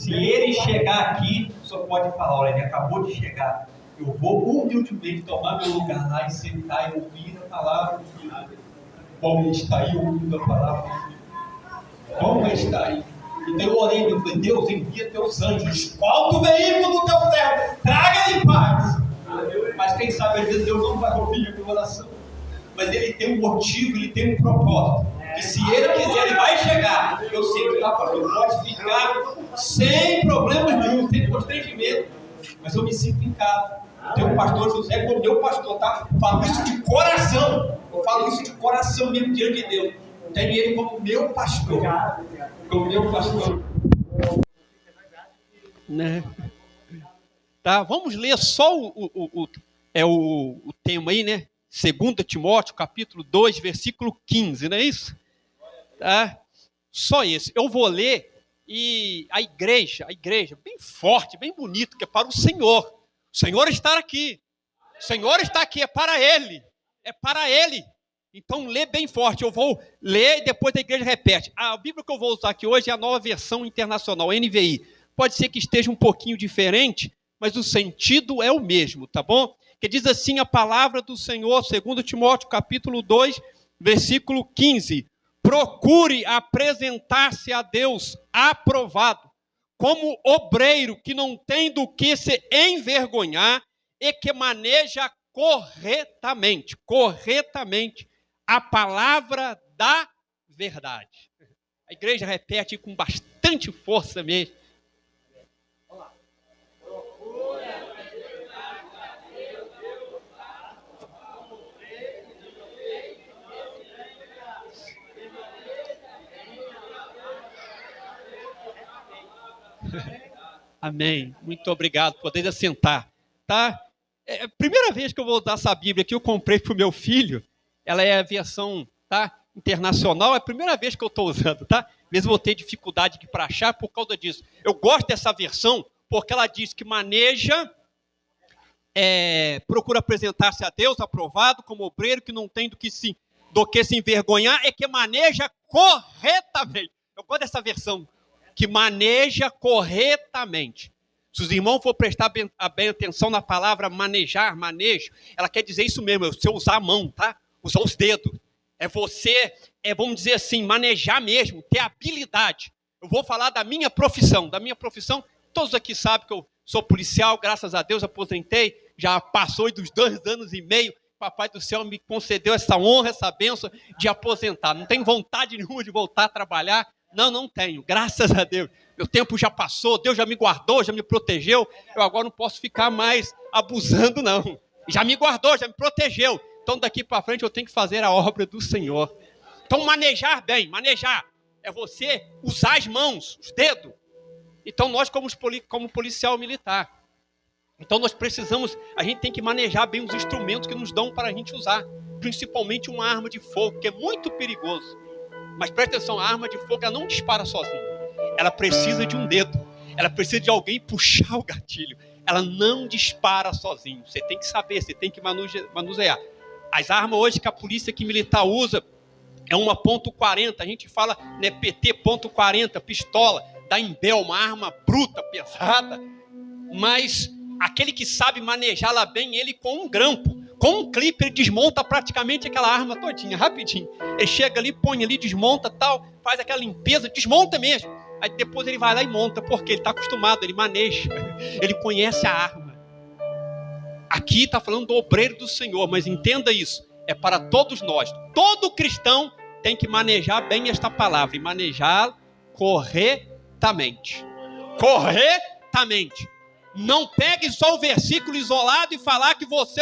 Se ele chegar aqui, o senhor pode falar, olha, ele acabou de chegar. Eu vou humildemente tomar meu lugar lá e sentar e ouvir a palavra. Bom está aí ouvindo a palavra. Bom está aí. Então eu orei, eu falei, Deus, envia teus anjos, escolta o veículo do teu servo, traga em paz. Mas quem sabe, às vezes, Deus não vai ouvir a minha oração. Mas ele tem um motivo, ele tem um propósito. E se ele quiser, ele vai chegar. Eu sei que lá, pastor, pode ficar sem problemas nenhum, sem constrangimento. Mas eu me sinto em casa. Eu tenho o pastor José como meu pastor, tá? Eu falo isso de coração. Eu falo isso de coração mesmo diante de Deus. Eu tenho ele como meu pastor. Como meu pastor. Né? Tá, vamos ler só o tema aí, né? 2 Timóteo, capítulo 2, versículo 15, não é isso? Tá? Só esse. Eu vou ler e a igreja, bem forte, bem bonito, que é para o Senhor. O Senhor está aqui. O Senhor está aqui, é para Ele. É para Ele. Então, lê bem forte. Eu vou ler e depois a igreja repete. A Bíblia que eu vou usar aqui hoje é a Nova Versão Internacional, NVI. Pode ser que esteja um pouquinho diferente, mas o sentido é o mesmo, tá bom? Que diz assim a palavra do Senhor, 2 Timóteo, capítulo 2, versículo 15. Procure apresentar-se a Deus aprovado, como obreiro que não tem do que se envergonhar e que maneja corretamente a palavra da verdade. A igreja repete com bastante força mesmo. Amém. Muito obrigado. Podeis assentar, tá? É a primeira vez que eu vou usar essa Bíblia que eu comprei para o meu filho. Ela é a versão, tá, internacional. É a primeira vez que eu estou usando, tá? Mesmo eu ter dificuldade aqui para achar por causa disso. Eu gosto dessa versão porque ela diz que maneja, procura apresentar-se a Deus aprovado como obreiro que não tem do que se envergonhar e que maneja corretamente. Eu gosto dessa versão. Que maneja corretamente. Se os irmãos for prestar bem atenção na palavra manejar, manejo, ela quer dizer isso mesmo, é você usar a mão, tá? Usar os dedos. É você, vamos dizer assim, manejar mesmo, ter habilidade. Eu vou falar da minha profissão. Todos aqui sabem que eu sou policial, graças a Deus aposentei, já passou dos 2 anos e meio, Papai do Céu me concedeu essa honra, essa bênção de aposentar. Não tenho vontade nenhuma de voltar a trabalhar. Não tenho, graças a Deus. Meu tempo já passou, Deus já me guardou, já me protegeu. Eu agora não posso ficar mais abusando, não. Já me guardou, já me protegeu. Então, daqui para frente, eu tenho que fazer a obra do Senhor. Então, manejar é você usar as mãos, os dedos. Então, nós, como policial militar, então a gente tem que manejar bem os instrumentos que nos dão para a gente usar. Principalmente uma arma de fogo, que é muito perigoso. Mas presta atenção, a arma de fogo ela não dispara sozinha. Ela precisa de um dedo. Ela precisa de alguém puxar o gatilho. Ela não dispara sozinho. Você tem que saber, você tem que manusear. As armas hoje que a polícia militar usa é uma .40. A gente fala, né, PT .40, pistola, da Imbel, uma arma bruta, pesada. Mas aquele que sabe manejá-la bem, ele com um grampo, com um clipe, ele desmonta praticamente aquela arma todinha, rapidinho. Ele chega ali, põe ali, desmonta, tal, faz aquela limpeza, desmonta mesmo. Aí depois ele vai lá e monta, porque ele está acostumado, ele maneja, ele conhece a arma. Aqui está falando do obreiro do Senhor, mas entenda isso, é para todos nós. Todo cristão tem que manejar bem esta palavra, e manejar corretamente. Corretamente. Não pegue só o versículo isolado e falar que você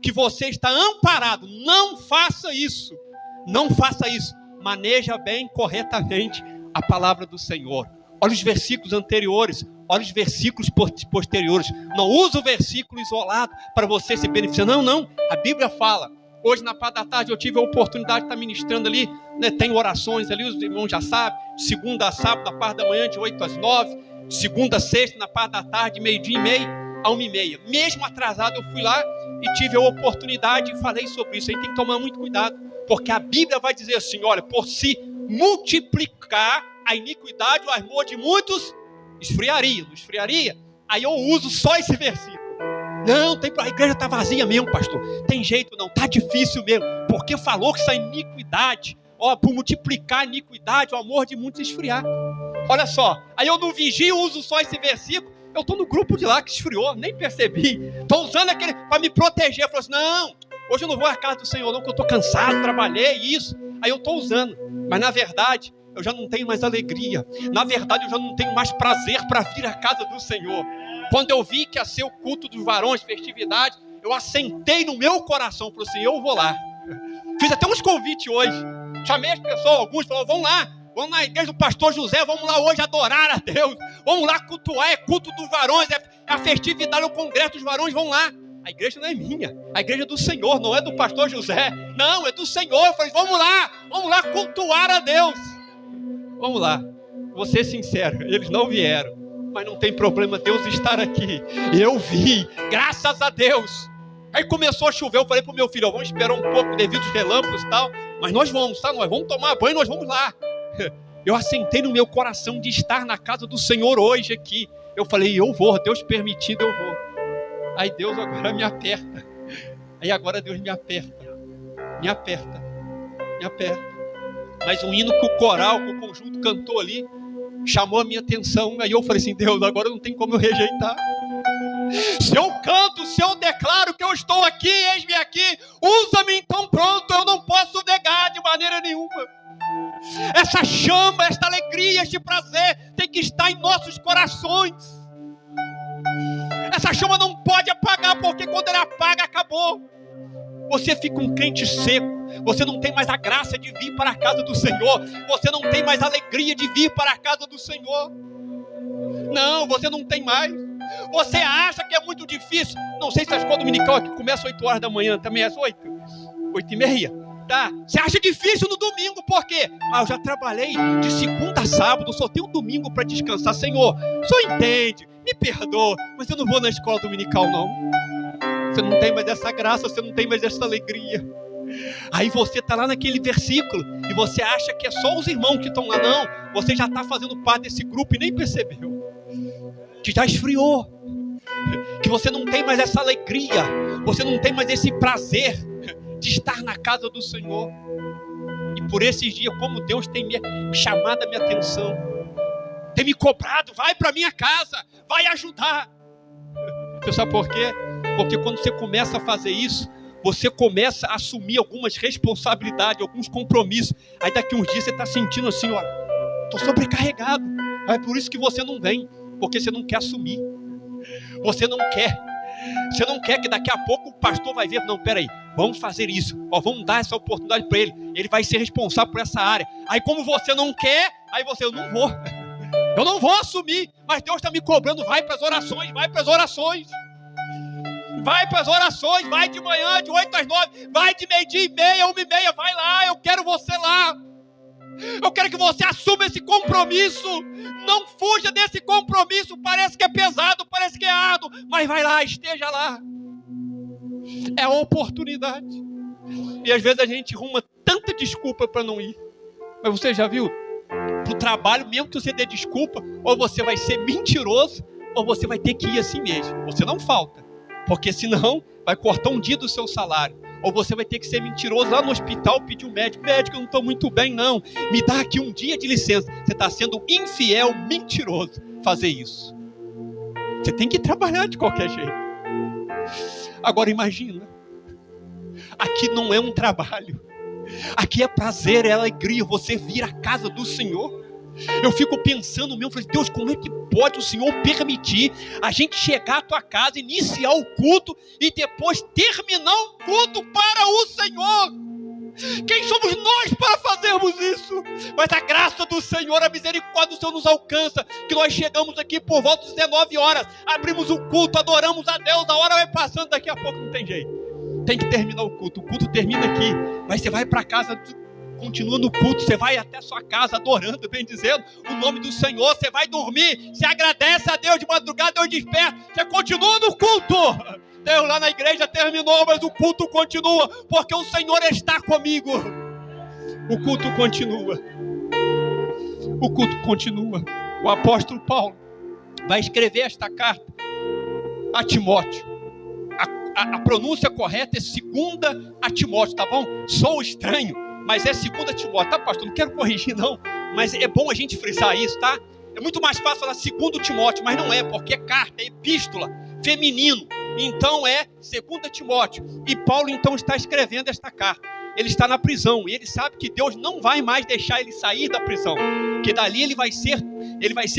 que você está amparado. Não faça isso. Não faça isso. Maneja bem, corretamente a palavra do Senhor. Olha os versículos anteriores, olha os versículos posteriores. Não usa o versículo isolado para você se beneficiar. Não. A Bíblia fala. Hoje, na parte da tarde, eu tive a oportunidade de estar ministrando ali, né? Tem orações ali, os irmãos já sabem. De segunda a sábado, na parte da manhã, de 8 às 9. De segunda a sexta, na parte da tarde, meio-dia e meio a 1h30. Mesmo atrasado, eu fui lá e tive a oportunidade e falei sobre isso. A gente tem que tomar muito cuidado, porque a Bíblia vai dizer assim, olha, por se multiplicar a iniquidade, o amor de muitos Esfriaria, não esfriaria? Aí eu uso só esse versículo. Não, a igreja está vazia mesmo, pastor. Tem jeito não, está difícil mesmo. Porque falou que essa iniquidade, por multiplicar a iniquidade, o amor de muitos esfriar. Olha só, aí eu no vigio uso só esse versículo. Eu estou no grupo de lá que esfriou, nem percebi. Estou usando aquele para me proteger. Eu falo assim, não, hoje eu não vou à casa do Senhor não, porque eu estou cansado, trabalhei, isso. Aí eu estou usando. Mas na verdade, eu já não tenho mais alegria. Na verdade, eu já não tenho mais prazer para vir à casa do Senhor. Quando eu vi que ia ser o culto dos varões, festividade, eu assentei no meu coração. Falei assim, eu vou lá. Fiz até uns convites hoje. Chamei as pessoas, alguns falaram, vamos na igreja do pastor José, vamos lá hoje adorar a Deus. Vamos lá cultuar, é culto dos varões, é a festividade, é o congresso dos varões, vamos lá. A igreja não é minha, a igreja é do Senhor, não é do pastor José. Não, é do Senhor. Eu falei, vamos lá cultuar a Deus. Vamos lá, vou ser sincero, eles não vieram, mas não tem problema Deus estar aqui. Eu vi, graças a Deus. Aí começou a chover, eu falei pro meu filho, vamos esperar um pouco devido aos relâmpagos e tal, mas nós vamos, tá? Nós vamos tomar banho, nós vamos lá. Eu assentei no meu coração de estar na casa do Senhor hoje aqui. Eu falei, eu vou, Deus permitindo, eu vou. Aí Deus agora me aperta. Aí agora Deus me aperta. Mas um hino que o coral, que o conjunto cantou ali, chamou a minha atenção. Aí eu falei assim, Deus, agora não tem como eu rejeitar. Se eu canto, se eu declaro que eu estou aqui, eis-me aqui, usa-me então pronto, eu não posso negar de maneira nenhuma. Essa chama, esta alegria, este prazer tem que estar em nossos corações. Essa chama não pode apagar, porque quando ela apaga, acabou. Você fica um crente seco. Você não tem mais a graça de vir para a casa do Senhor. Você não tem mais a alegria de vir para a casa do Senhor. Não, você não tem mais. Você acha que é muito difícil. Não sei se a escola dominical aqui começa às 8 horas da manhã, também é às 8, 8h30. Tá? Você acha difícil no domingo, por quê? Eu já trabalhei de segunda a sábado, só tenho um domingo para descansar. Senhor, o Senhor entende, me perdoa, mas eu não vou na escola dominical não. Você não tem mais essa graça, você não tem mais essa alegria. Aí você está lá naquele versículo e você acha que é só os irmãos que estão lá. Não, você já está fazendo parte desse grupo e nem percebeu. Que já esfriou. Que você não tem mais essa alegria. Você não tem mais esse prazer de estar na casa do Senhor. E por esses dias, como Deus tem chamado a minha atenção, tem me cobrado, vai para minha casa, vai ajudar. Você sabe por quê? Porque quando você começa a fazer isso, você começa a assumir algumas responsabilidades, alguns compromissos. Aí daqui uns dias você está sentindo assim, olha, estou sobrecarregado. É por isso que você não vem, porque você não quer assumir. Você não quer que daqui a pouco o pastor vai ver, não, peraí, vamos fazer isso, vamos dar essa oportunidade para ele, ele vai ser responsável por essa área. Aí como você não quer, aí eu não vou assumir, mas Deus está me cobrando, vai para as orações, vai de manhã, de 8 às 9, vai de meio-dia e meia, 1h30, vai lá, eu quero você lá. Eu quero que você assuma esse compromisso. Não fuja desse compromisso. Parece que é pesado, parece que é árduo, mas vai lá, esteja lá. É a oportunidade. E às vezes a gente arruma tanta desculpa para não ir. Mas você já viu? Para o trabalho, mesmo que você dê desculpa, ou você vai ser mentiroso, ou você vai ter que ir assim mesmo. Você não falta, porque senão vai cortar um dia do seu salário. Ou você vai ter que ser mentiroso lá no hospital, pedir um médico, eu não estou muito bem não, me dá aqui um dia de licença. Você está sendo infiel, mentiroso fazer isso. Você tem que trabalhar de qualquer jeito. Agora imagina, aqui não é um trabalho, aqui é prazer, é alegria, você vir à casa do Senhor. Eu fico pensando mesmo, falei, Deus, como é que pode o Senhor permitir a gente chegar à tua casa, iniciar o culto e depois terminar o culto para o Senhor? Quem somos nós para fazermos isso? Mas a graça do Senhor, a misericórdia do Senhor nos alcança, que nós chegamos aqui por volta das 19 horas, abrimos o culto, adoramos a Deus, a hora vai passando, daqui a pouco não tem jeito, tem que terminar o culto termina aqui, mas você vai para casa, continua no culto, você vai até a sua casa adorando, bem dizendo, o nome do Senhor, você vai dormir, você agradece a Deus de madrugada, Deus desperta, você continua no culto. Deus lá na igreja terminou, mas o culto continua, porque o Senhor está comigo. O culto continua. O apóstolo Paulo, vai escrever esta carta a Timóteo. A pronúncia correta é 2 a Timóteo, tá bom? Sou estranho, mas é 2 Timóteo, tá, pastor? Não quero corrigir, não, mas é bom a gente frisar isso, tá? É muito mais fácil falar 2 Timóteo, mas não é, porque é carta, é epístola, feminino. Então é 2 Timóteo. E Paulo então está escrevendo esta carta. Ele está na prisão e ele sabe que Deus não vai mais deixar ele sair da prisão, que dali ele vai ser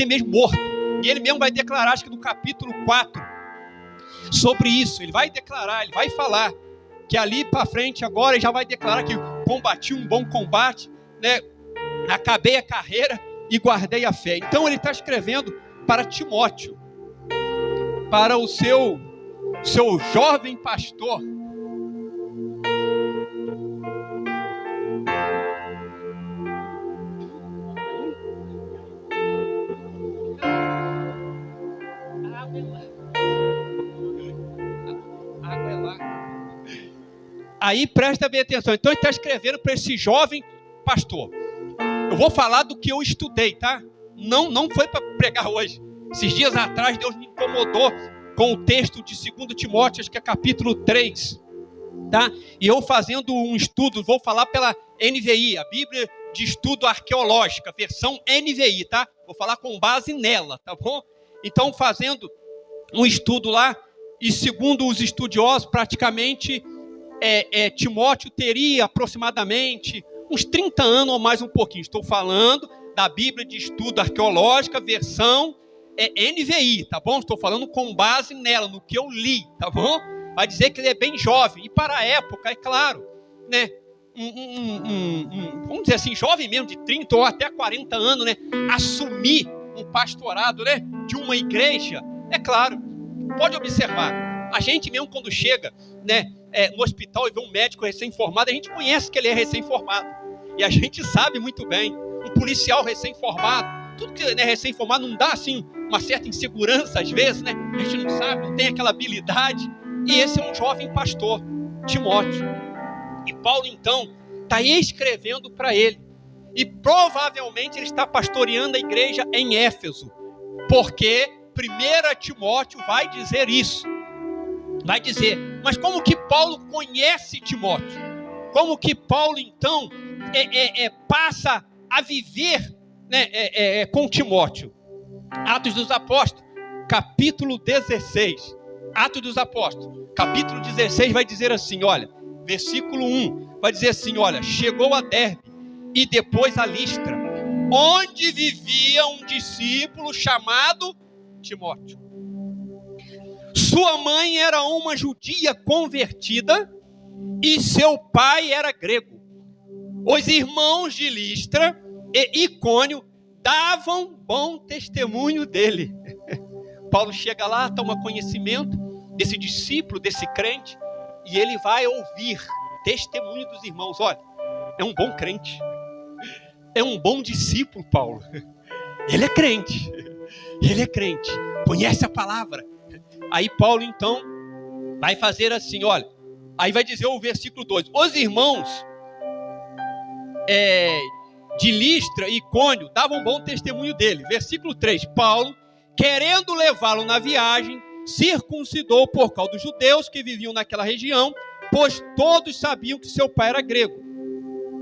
mesmo morto. E ele mesmo vai declarar, acho que no capítulo 4, sobre isso. Ele vai declarar, ele vai falar que ali para frente agora ele já vai declarar que combati um bom combate, né? Acabei a carreira e guardei a fé. Então ele está escrevendo para Timóteo, para o seu jovem pastor. Água é lá. Aí presta bem atenção. Então ele está escrevendo para esse jovem pastor. Eu vou falar do que eu estudei, tá? Não foi para pregar hoje. Esses dias atrás Deus me incomodou com o texto de 2 Timóteo, acho que é capítulo 3, tá? E eu fazendo um estudo, vou falar pela NVI, a Bíblia de Estudo Arqueológica, versão NVI, tá? Vou falar com base nela, tá bom? Então, fazendo um estudo lá, e segundo os estudiosos, praticamente, Timóteo teria aproximadamente uns 30 anos ou mais um pouquinho. Estou falando da Bíblia de Estudo Arqueológica, versão NVI, tá bom? Estou falando com base nela, no que eu li, tá bom? Vai dizer que ele é bem jovem, e para a época, é claro, né? Vamos dizer assim, jovem mesmo, de 30 ou até 40 anos, né? Assumir um pastorado, né? De uma igreja, é claro, pode observar, a gente mesmo quando chega, né? No hospital e vê um médico recém-formado, a gente conhece que ele é recém-formado, e a gente sabe muito bem, um policial recém-formado, tudo que é recém-formado não dá assim uma certa insegurança às vezes, né? A gente não sabe, não tem aquela habilidade. E esse é um jovem pastor, Timóteo. E Paulo então está escrevendo para ele. E provavelmente ele está pastoreando a igreja em Éfeso, porque 1 Timóteo vai dizer isso. Vai dizer, mas como que Paulo conhece Timóteo? Como que Paulo então passa a viver, né, com Timóteo? Atos dos Apóstolos, capítulo 16. Atos dos Apóstolos, capítulo 16 vai dizer assim, olha, versículo 1, vai dizer assim, olha, chegou a Derbe e depois a Listra, onde vivia um discípulo chamado Timóteo. Sua mãe era uma judia convertida e seu pai era grego. Os irmãos de Listra e Icônio davam bom testemunho dele. Paulo chega lá, toma conhecimento desse discípulo, desse crente, e ele vai ouvir testemunho dos irmãos. Olha, é um bom crente, é um bom discípulo, Paulo. Ele é crente, conhece a palavra. Aí Paulo então vai fazer assim, olha, aí vai dizer o versículo 2, os irmãos de Listra e Icônio davam bom testemunho dele. Versículo 3, Paulo, querendo levá-lo na viagem, circuncidou por causa dos judeus que viviam naquela região, pois todos sabiam que seu pai era grego.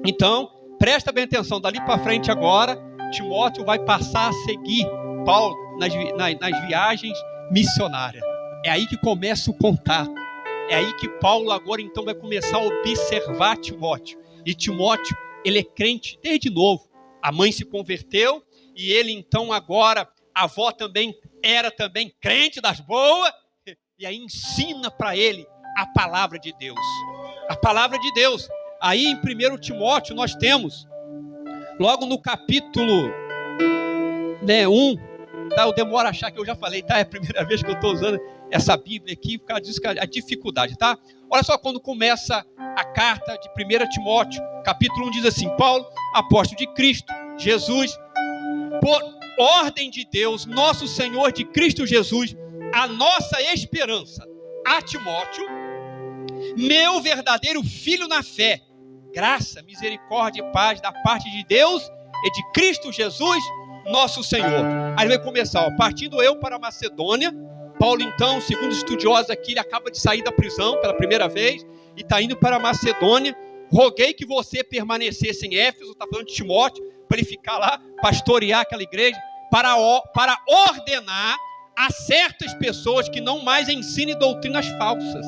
Então, presta bem atenção, dali para frente agora, Timóteo vai passar a seguir Paulo nas viagens missionárias. É aí que começa o contato. É aí que Paulo agora então vai começar a observar Timóteo. E Timóteo, ele é crente desde novo. A mãe se converteu e ele então agora, a avó também era também crente das boas. E aí ensina para ele a palavra de Deus. A palavra de Deus. Aí em 1 Timóteo nós temos, logo no capítulo 1, tá? Eu demoro a achar que eu já falei, tá? É a primeira vez que eu estou usando essa Bíblia aqui, por causa disso, a dificuldade, tá? Olha só quando começa a carta de 1 Timóteo, capítulo 1 diz assim, Paulo, apóstolo de Cristo, Jesus, por ordem de Deus, nosso Senhor de Cristo Jesus, a nossa esperança, a Timóteo, meu verdadeiro filho na fé, graça, misericórdia e paz da parte de Deus e de Cristo Jesus, nosso Senhor. Aí vai começar, partindo eu para a Macedônia. Paulo, então, segundo os estudiosos aqui, ele acaba de sair da prisão pela primeira vez e está indo para a Macedônia. Roguei que você permanecesse em Éfeso, está falando de Timóteo, para ele ficar lá, pastorear aquela igreja, para ordenar a certas pessoas que não mais ensinem doutrinas falsas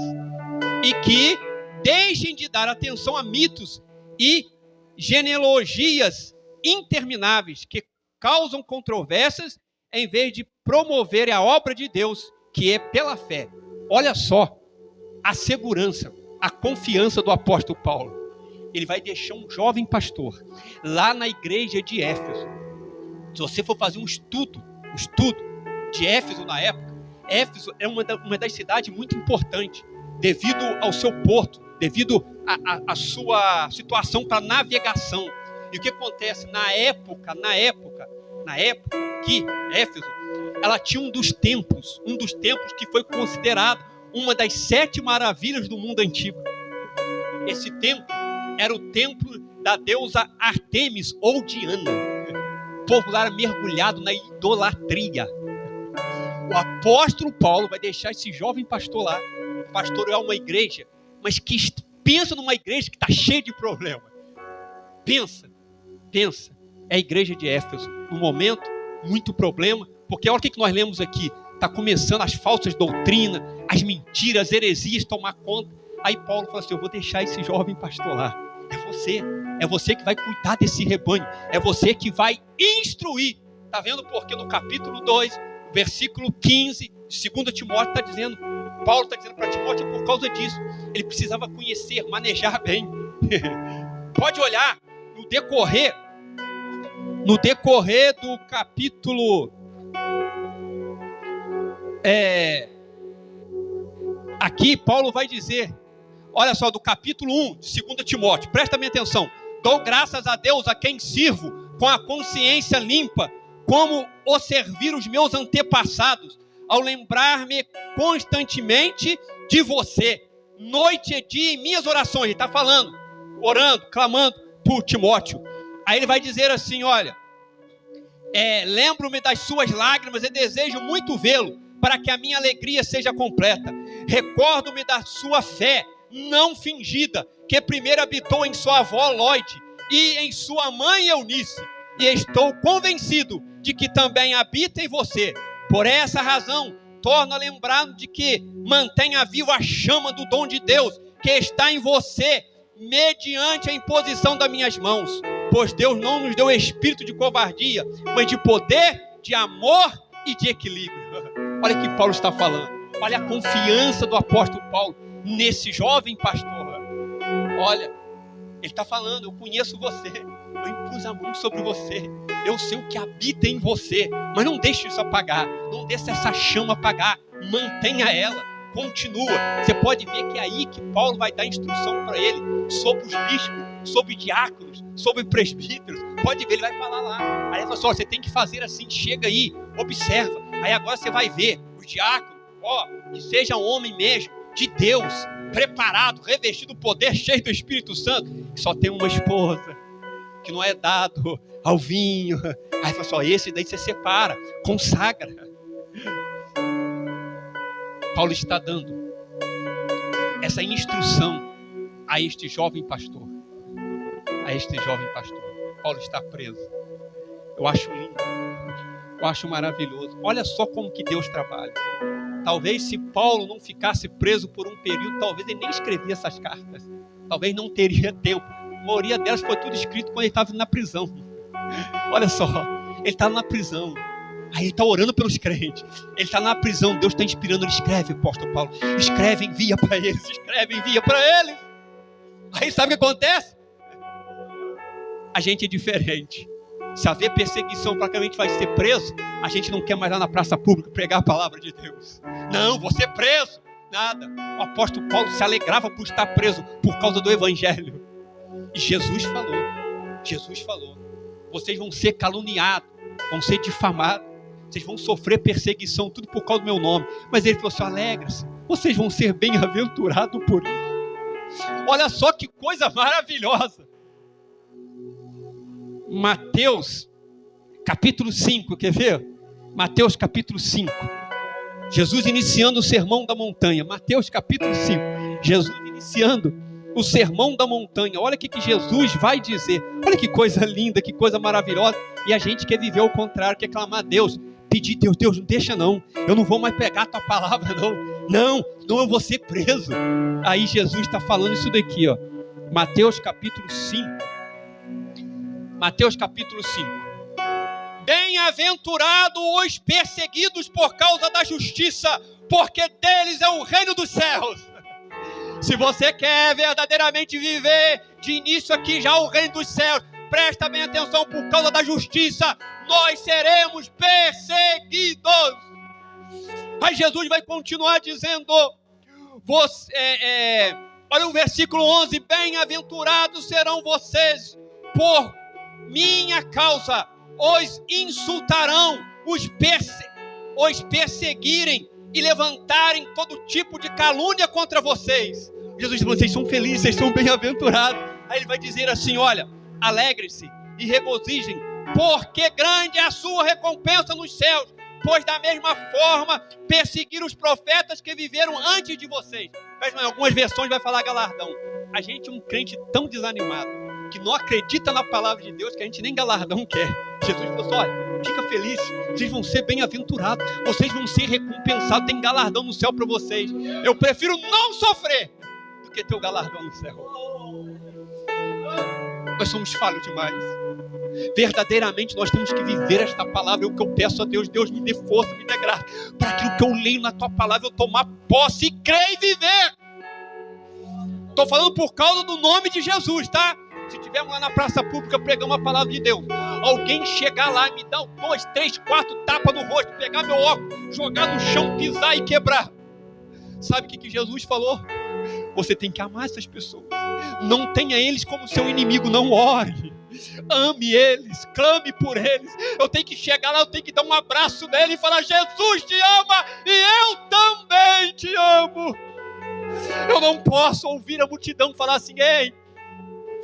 e que deixem de dar atenção a mitos e genealogias intermináveis que causam controvérsias, em vez de promoverem a obra de Deus, que é pela fé. Olha só a segurança, a confiança do apóstolo Paulo. Ele vai deixar um jovem pastor lá na igreja de Éfeso. Se você for fazer um estudo de Éfeso na época, Éfeso é uma das cidades muito importantes, devido ao seu porto, devido à sua situação para navegação. E o que acontece na época que Éfeso, ela tinha um dos templos que foi considerado uma das 7 maravilhas do mundo antigo. Esse templo era o templo da deusa Artemis ou Diana. O povo lá era mergulhado na idolatria. O apóstolo Paulo vai deixar esse jovem pastor lá, pastorear uma igreja, mas que pensa numa igreja que está cheia de problemas. Pensa, é a igreja de Éfeso, num momento, muito problema, porque olha o que nós lemos aqui, está começando as falsas doutrinas, as mentiras, as heresias tomar conta. Aí Paulo fala assim, eu vou deixar esse jovem pastor lá, é você que vai cuidar desse rebanho, é você que vai instruir. Está vendo? Porque no capítulo 2, versículo 15, de 2 Timóteo está dizendo, Paulo está dizendo para Timóteo, por causa disso, ele precisava conhecer, manejar bem. Pode olhar, no decorrer do capítulo, aqui Paulo vai dizer, olha só, do capítulo 1, de 2 Timóteo, presta minha atenção, dou graças a Deus a quem sirvo, com a consciência limpa, como o servir os meus antepassados, ao lembrar-me constantemente de você, noite e dia em minhas orações. Ele está falando, orando, clamando por Timóteo. Aí ele vai dizer assim, olha, lembro-me das suas lágrimas e desejo muito vê-lo, para que a minha alegria seja completa. Recordo-me da sua fé, não fingida, que primeiro habitou em sua avó Lóide e em sua mãe Eunice, e estou convencido de que também habita em você. Por essa razão, torno a lembrar de que mantenha viva a chama do dom de Deus que está em você, mediante a imposição das minhas mãos. Pois Deus não nos deu espírito de covardia, mas de poder, de amor e de equilíbrio. Olha o que Paulo está falando. Olha a confiança do apóstolo Paulo nesse jovem pastor. Olha, ele está falando, eu conheço você, eu impus a mão sobre você, eu sei o que habita em você, mas não deixe isso apagar, não deixe essa chama apagar, mantenha ela, continua. Você pode ver que é aí que Paulo vai dar instrução para ele sobre os bispos, sobre diáconos, sobre presbíteros. Pode ver, ele vai falar lá. Aí ele fala assim, você tem que fazer assim, chega aí, observa. Aí agora você vai ver os diáconos, que seja um homem mesmo, de Deus, preparado, revestido do poder, cheio do Espírito Santo, que só tem uma esposa, que não é dado ao vinho. Aí fala só, esse daí você separa, consagra. Paulo está dando essa instrução a este jovem pastor. Paulo está preso. Eu acho lindo, eu acho maravilhoso. Olha só como que Deus trabalha. Talvez se Paulo não ficasse preso por um período, talvez ele nem escrevia essas cartas. Talvez não teria tempo. A maioria delas foi tudo escrito quando ele estava na prisão. Olha só, ele está na prisão. Aí ele está orando pelos crentes. Ele está na prisão, Deus está inspirando. Ele escreve, apóstolo Paulo. Escreve, envia para eles. Aí sabe o que acontece? A gente é diferente. Se haver perseguição para que a gente vai ser preso, a gente não quer mais lá na praça pública pregar a palavra de Deus. Não, vou ser preso. Nada. O apóstolo Paulo se alegrava por estar preso por causa do evangelho. E Jesus falou, vocês vão ser caluniados, vão ser difamados, vocês vão sofrer perseguição, tudo por causa do meu nome. Mas ele falou assim, alegra-se, vocês vão ser bem-aventurados por isso. Olha só que coisa maravilhosa. Mateus, capítulo 5, quer ver? Mateus capítulo 5. Jesus iniciando o sermão da montanha. Mateus capítulo 5. Jesus iniciando o sermão da montanha. Olha o que Jesus vai dizer. Olha que coisa linda, que coisa maravilhosa. E a gente quer viver o contrário, quer clamar a Deus. Pedir, Deus, não deixa não. Eu não vou mais pegar a tua palavra não. Não, eu vou ser preso. Aí Jesus está falando isso daqui, ó. Mateus capítulo 5. Mateus capítulo 5. Bem-aventurados os perseguidos por causa da justiça, porque deles é o reino dos céus. Se você quer verdadeiramente viver de início aqui já o reino dos céus, presta bem atenção, por causa da justiça, nós seremos perseguidos. Aí Jesus vai continuar dizendo, olha o versículo 11, bem-aventurados serão vocês por minha causa, os insultarão, os perseguirem e levantarem todo tipo de calúnia contra vocês. Jesus diz, vocês são felizes, vocês são bem-aventurados. Aí ele vai dizer assim, olha, alegrem-se e regozijem, porque grande é a sua recompensa nos céus, pois da mesma forma perseguiram os profetas que viveram antes de vocês. Mas em algumas versões vai falar galardão. A gente é um crente tão desanimado, que não acredita na palavra de Deus, que a gente nem galardão quer. Jesus falou assim, olha, fica feliz, vocês vão ser bem-aventurados, vocês vão ser recompensados, tem galardão no céu para vocês. Eu prefiro não sofrer do que ter o galardão no céu. Nós somos falhos demais. Verdadeiramente nós temos que viver esta palavra. É o que eu peço a Deus, Deus me dê força, me dê graça, para aquilo que eu leio na tua palavra eu tomar posse e crer e viver. Estou falando por causa do nome de Jesus, tá? Se tivermos lá na praça pública pregando a palavra de Deus, alguém chegar lá e me dar 2, 3, 4 tapas no rosto, pegar meu óculos, jogar no chão, pisar e quebrar. Sabe o que Jesus falou? Você tem que amar essas pessoas. Não tenha eles como seu inimigo, não ore. Ame eles, clame por eles. Eu tenho que chegar lá, eu tenho que dar um abraço nele e falar, Jesus te ama e eu também te amo. Eu não posso ouvir a multidão falar assim, ei,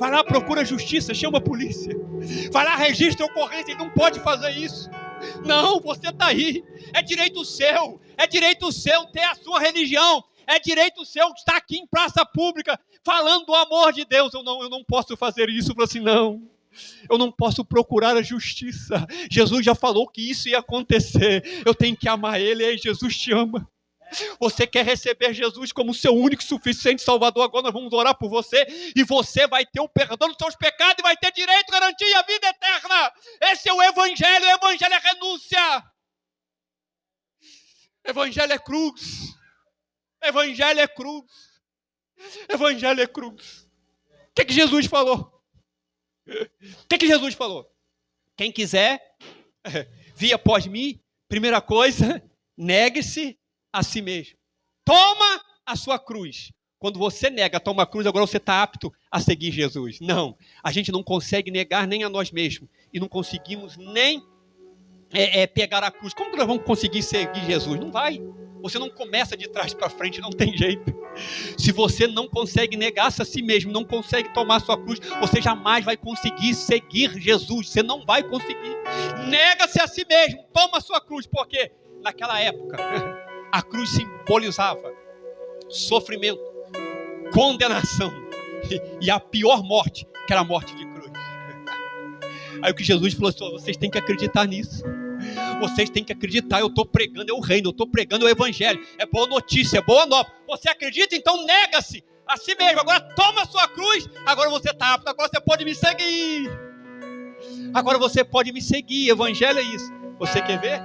vai lá, procura justiça, chama a polícia. Vai lá, registra a ocorrência. Ele não pode fazer isso. Não, você está aí. É direito seu ter a sua religião. É direito seu estar aqui em praça pública falando do amor de Deus. Eu não posso fazer isso. Eu falo assim, não. Eu não posso procurar a justiça. Jesus já falou que isso ia acontecer. Eu tenho que amar Ele. Ei, Jesus te ama. Você quer receber Jesus como seu único e suficiente Salvador? Agora nós vamos orar por você e você vai ter o perdão dos seus pecados e vai ter direito, garantia e a vida eterna. Esse é o Evangelho é renúncia. Evangelho é cruz. Evangelho é cruz. Evangelho é cruz. O que Jesus falou? O que Jesus falou? Quem quiser vir após mim, primeira coisa, negue-se a si mesmo. Toma a sua cruz. Quando você nega, toma a cruz, agora você está apto a seguir Jesus. Não, a gente não consegue negar nem a nós mesmos. E não conseguimos nem pegar a cruz. Como que nós vamos conseguir seguir Jesus? Não vai. Você não começa de trás para frente, não tem jeito. Se você não consegue negar-se a si mesmo, não consegue tomar a sua cruz, você jamais vai conseguir seguir Jesus. Você não vai conseguir. Nega-se a si mesmo, toma a sua cruz. Porque naquela época a cruz simbolizava sofrimento, condenação e a pior morte, que era a morte de cruz. Aí o que Jesus falou assim, vocês têm que acreditar nisso. Vocês têm que acreditar, eu estou pregando é o reino, eu estou pregando é o evangelho, é boa notícia, é boa nova. Você acredita? Então nega-se a si mesmo. Agora toma a sua cruz, agora você está apto, agora você pode me seguir. Agora você pode me seguir, evangelho é isso. Você quer ver?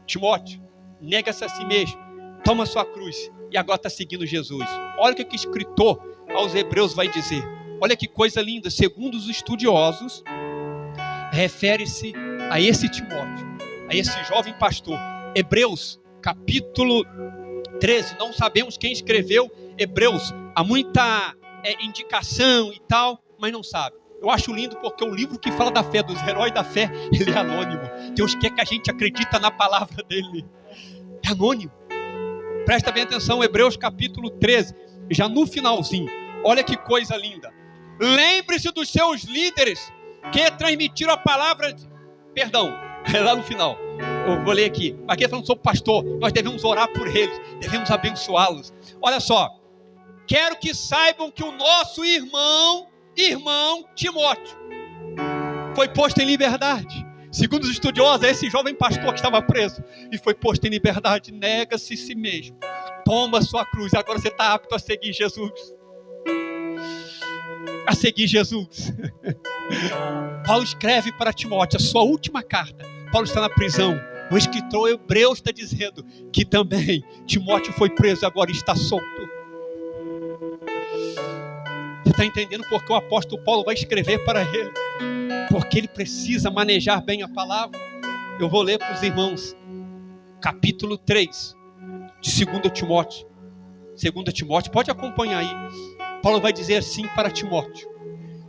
Timóteo, nega-se a si mesmo, toma a sua cruz e agora está seguindo Jesus. Olha o que o escritor aos Hebreus vai dizer. Olha que coisa linda, segundo os estudiosos, refere-se a esse Timóteo, a esse jovem pastor. Hebreus capítulo 13, não sabemos quem escreveu Hebreus, há muita indicação e tal, mas não sabe. Eu acho lindo porque o livro que fala da fé, dos heróis da fé, ele é anônimo. Deus quer que a gente acredite na palavra dele. É anônimo. Presta bem atenção, Hebreus capítulo 13, já no finalzinho. Olha que coisa linda. Lembre-se dos seus líderes que transmitiram a palavra Perdão, é lá no final. Eu vou ler aqui. Aqui falando sobre pastor. Nós devemos orar por eles. Devemos abençoá-los. Olha só. Quero que saibam que o nosso irmão Timóteo foi posto em liberdade. Segundo os estudiosos, é esse jovem pastor que estava preso e foi posto em liberdade. Nega-se a si mesmo. Toma sua cruz. Agora você está apto a seguir Jesus. A seguir Jesus. Paulo escreve para Timóteo a sua última carta. Paulo está na prisão. O escritor hebreu está dizendo que também Timóteo foi preso e agora está solto. Você está entendendo porque o apóstolo Paulo vai escrever para ele? Porque ele precisa manejar bem a palavra. Eu vou ler para os irmãos. Capítulo 3 de 2 Timóteo. 2 Timóteo, pode acompanhar aí. Paulo vai dizer assim para Timóteo: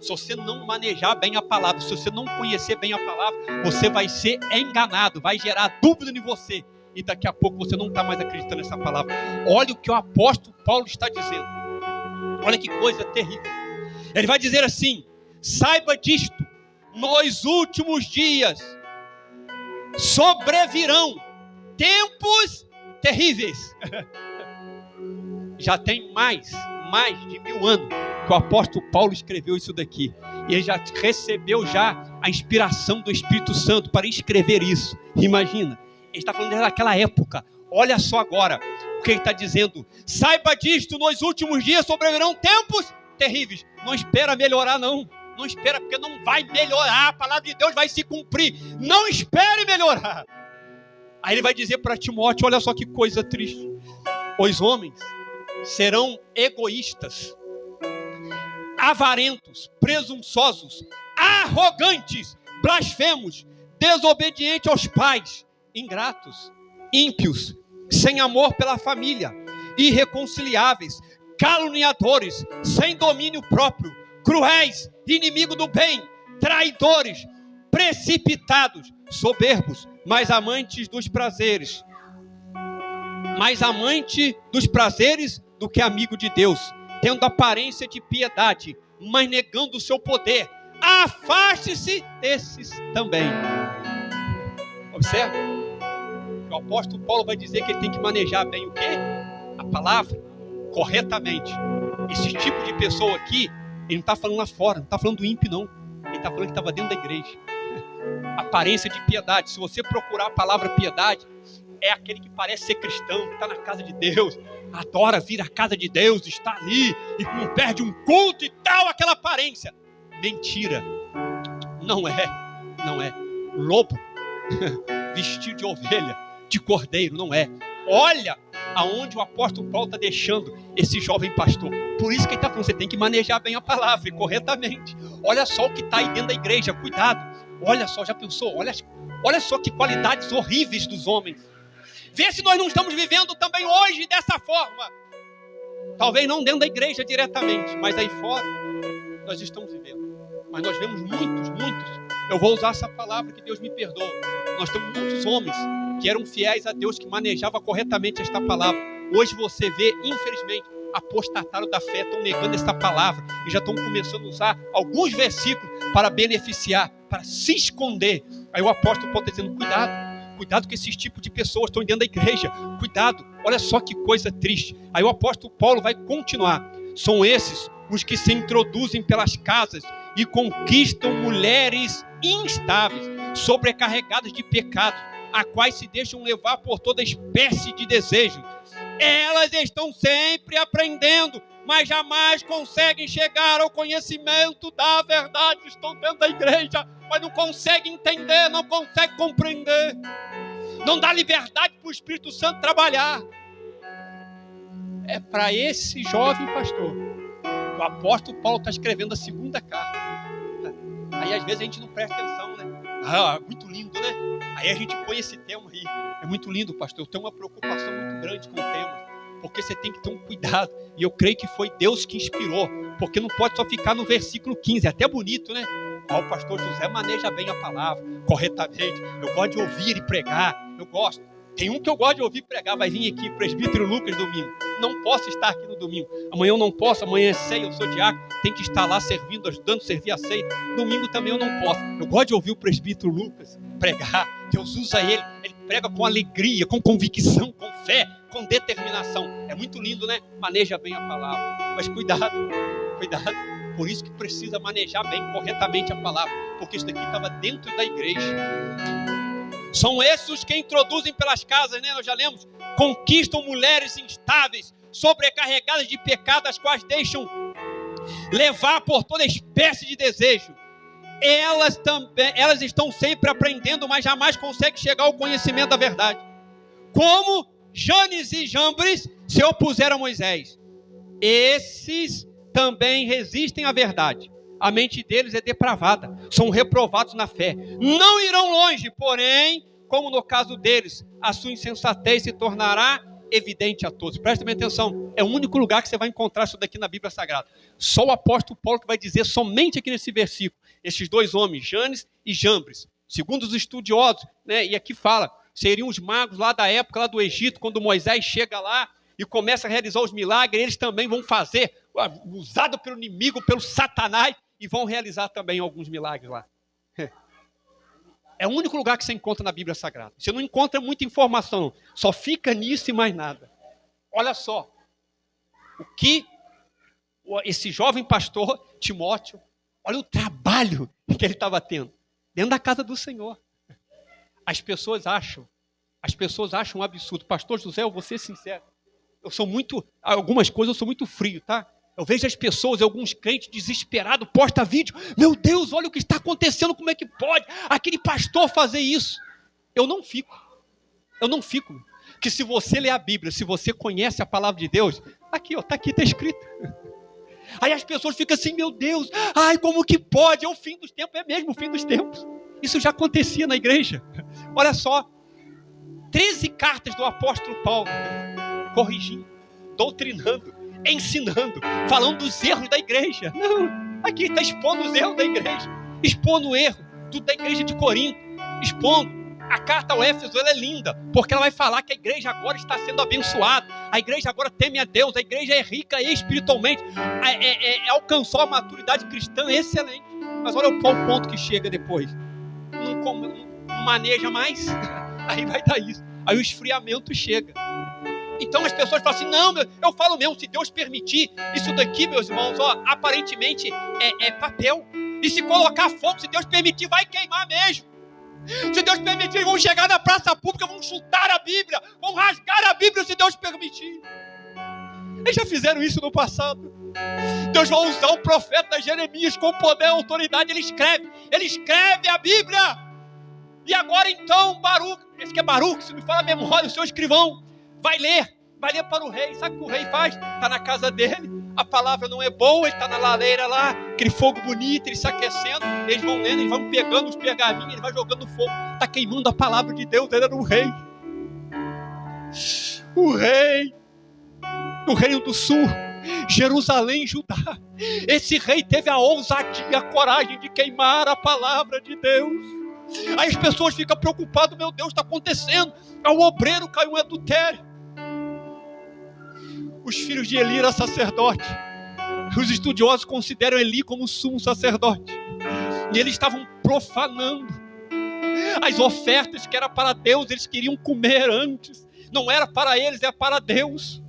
se você não manejar bem a palavra, se você não conhecer bem a palavra, você vai ser enganado, vai gerar dúvida em você, e daqui a pouco você não está mais acreditando nessa palavra. Olha o que o apóstolo Paulo está dizendo. Olha que coisa terrível. Ele vai dizer assim: saiba disto, nos últimos dias sobrevirão tempos terríveis. Já tem mais de 1000 anos que o apóstolo Paulo escreveu isso daqui. E ele já recebeu a inspiração do Espírito Santo para escrever isso. Imagina, ele está falando daquela época. Olha só agora o que ele está dizendo: saiba disto, nos últimos dias sobrevirão tempos terríveis. Não espera melhorar, não. Não espera, porque não vai melhorar. A palavra de Deus vai se cumprir. Não espere melhorar. Aí ele vai dizer para Timóteo: olha só que coisa triste. Os homens serão egoístas, avarentos, presunçosos, arrogantes, blasfemos, desobedientes aos pais, ingratos, ímpios, sem amor pela família, irreconciliáveis, caluniadores, sem domínio próprio, cruéis, inimigo do bem, traidores, precipitados, soberbos, mais amantes dos prazeres do que amigo de Deus, tendo aparência de piedade, mas negando o seu poder. Afaste-se desses também. Observe, o apóstolo Paulo vai dizer que ele tem que manejar bem o quê? A palavra, corretamente. Esse tipo de pessoa aqui, ele não está falando lá fora, não está falando do ímpio, não. Ele está falando que estava dentro da igreja. Aparência de piedade. Se você procurar a palavra piedade, é aquele que parece ser cristão, que está na casa de Deus, adora vir à casa de Deus, está ali, e não perde um culto e tal, aquela aparência. Mentira. Não é. Lobo, vestido de ovelha, de cordeiro, não é. Olha aonde o apóstolo Paulo está deixando esse jovem pastor. Por isso que ele está falando, você tem que manejar bem a palavra, e corretamente. Olha só o que está aí dentro da igreja, cuidado. Olha só, já pensou? Olha só que qualidades horríveis dos homens. Vê se nós não estamos vivendo também hoje dessa forma. Talvez não dentro da igreja diretamente, mas aí fora nós estamos vivendo. Mas nós vemos muitos. Eu vou usar essa palavra, que Deus me perdoa. Nós temos muitos homens que eram fiéis a Deus, que manejavam corretamente esta palavra. Hoje você vê, infelizmente, apostataram da fé, estão negando esta palavra e já estão começando a usar alguns versículos para beneficiar, para se esconder. Aí o apóstolo Paulo está dizendo: cuidado que esses tipos de pessoas estão dentro da igreja. Cuidado, olha só que coisa triste. Aí o apóstolo Paulo vai continuar. São esses os que se introduzem pelas casas e conquistam mulheres instáveis, sobrecarregadas de pecado, a quais se deixam levar por toda espécie de desejos. Elas estão sempre aprendendo, mas jamais conseguem chegar ao conhecimento da verdade. Estão dentro da igreja, mas não conseguem entender, não conseguem compreender. Não dá liberdade para o Espírito Santo trabalhar. É para esse jovem pastor que o apóstolo Paulo está escrevendo a segunda carta. Aí às vezes a gente não presta atenção, né? Muito lindo, né? Aí a gente põe esse tema aí. É muito lindo, pastor. Eu tenho uma preocupação muito grande com o tema, porque você tem que ter um cuidado. E eu creio que foi Deus que inspirou, porque não pode só ficar no versículo 15. É até bonito, né? O pastor José maneja bem a palavra, corretamente. Eu gosto de ouvir e pregar, eu gosto. Tem um que eu gosto de ouvir pregar, vai vir aqui, presbítero Lucas, domingo. Não posso estar aqui no domingo. Amanhã eu não posso, amanhã é ceia, eu sou diácono, tem que estar lá servindo, ajudando, servir a ceia. Domingo também eu não posso. Eu gosto de ouvir o presbítero Lucas pregar. Deus usa ele prega com alegria, com convicção, com fé, com determinação. É muito lindo, né? Maneja bem a palavra. Mas cuidado. Por isso que precisa manejar bem, corretamente a palavra. Porque isso daqui estava dentro da igreja. São esses os que introduzem pelas casas, né? Nós já lemos. Conquistam mulheres instáveis, sobrecarregadas de pecado, as quais deixam levar por toda espécie de desejo. Elas estão sempre aprendendo, mas jamais conseguem chegar ao conhecimento da verdade. Como Janes e Jambres se opuseram a Moisés. Esses também resistem à verdade. A mente deles é depravada, são reprovados na fé. Não irão longe, porém, como no caso deles, a sua insensatez se tornará evidente a todos. Presta bem atenção, é o único lugar que você vai encontrar isso daqui na Bíblia Sagrada. Só o apóstolo Paulo que vai dizer somente aqui nesse versículo, esses dois homens, Janes e Jambres, segundo os estudiosos, né, e aqui fala, seriam os magos lá da época, lá do Egito, quando Moisés chega lá e começa a realizar os milagres, eles também vão fazer, usado pelo inimigo, pelo Satanás, e vão realizar também alguns milagres lá. É o único lugar que você encontra na Bíblia Sagrada. Você não encontra muita informação, só fica nisso e mais nada. Olha só, o que esse jovem pastor, Timóteo, olha o trabalho que ele estava tendo, dentro da casa do Senhor. As pessoas acham um absurdo. Pastor José, eu vou ser sincero, algumas coisas eu sou muito frio, tá? Eu vejo as pessoas, alguns crentes desesperados, posta vídeo. Meu Deus, olha o que está acontecendo, como é que pode aquele pastor fazer isso? Eu não fico. Porque se você lê a Bíblia, se você conhece a palavra de Deus, está escrito. Aí as pessoas ficam assim, meu Deus, como que pode? É o fim dos tempos, é mesmo o fim dos tempos. Isso já acontecia na igreja. Olha só, 13 cartas do apóstolo Paulo, corrigindo, doutrinando, ensinando, falando dos erros da igreja. Não, aqui está expondo os erros da igreja, expondo o erro da igreja de Corinto, expondo. A carta ao Éfeso, ela é linda, porque ela vai falar que a igreja agora está sendo abençoada, a igreja agora teme a Deus, a igreja é rica espiritualmente, alcançou a maturidade cristã excelente. Mas olha o ponto que chega depois, não maneja mais, aí vai dar isso, aí o esfriamento chega. Então as pessoas falam assim, não, eu falo mesmo, se Deus permitir, isso daqui, meus irmãos, aparentemente é papel. E se colocar fogo, se Deus permitir, vai queimar mesmo. Se Deus permitir, eles vão chegar na praça pública, vão chutar a Bíblia, vão rasgar a Bíblia, se Deus permitir. Eles já fizeram isso no passado. Deus vai usar o profeta Jeremias com poder e autoridade, ele escreve a Bíblia. E agora então, Baruque, esse que é Baruque, se me fala a memória, o seu escrivão, vai ler para o rei. Sabe o que o rei faz? Está na casa dele, a palavra não é boa, ele está na lareira lá, aquele fogo bonito, ele se aquecendo, eles vão lendo, eles vão pegando os pergaminhos, ele vai jogando fogo, está queimando a palavra de Deus. Ele era o rei, do reino do sul, Jerusalém, Judá. Esse rei teve a ousadia, a coragem de queimar a palavra de Deus. Aí as pessoas ficam preocupadas, meu Deus, está acontecendo, o obreiro caiu em adultério. Os filhos de Eli eram sacerdote. Os estudiosos consideram Eli como sumo sacerdote. E eles estavam profanando as ofertas que eram para Deus. Eles queriam comer antes. Não era para eles, era para Deus.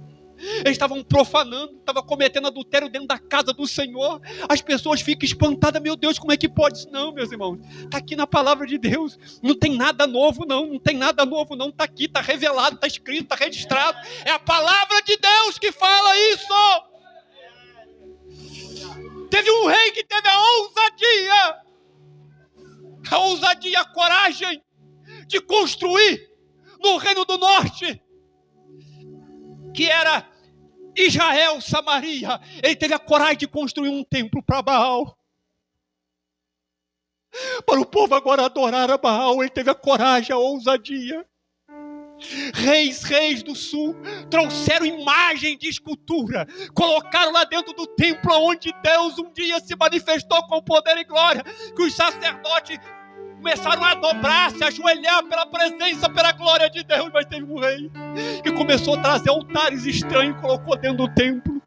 Eles estavam profanando, estavam cometendo adultério dentro da casa do Senhor. As pessoas ficam espantadas, meu Deus, como é que pode isso? Não, meus irmãos, está aqui na palavra de Deus, não tem nada novo não, está aqui, está revelado, está escrito, está registrado, é a palavra de Deus que fala isso. Teve um rei que teve a ousadia, a coragem de construir no Reino do Norte, que era Israel, Samaria. Ele teve a coragem de construir um templo para Baal, para o povo agora adorar a Baal. Ele teve a coragem, a ousadia. Reis do sul trouxeram imagem de escultura, colocaram lá dentro do templo onde Deus um dia se manifestou com poder e glória, que os sacerdotes começaram a dobrar, se ajoelhar pela presença, pela glória de Deus. Mas teve um rei que começou a trazer altares estranhos e colocou dentro do templo.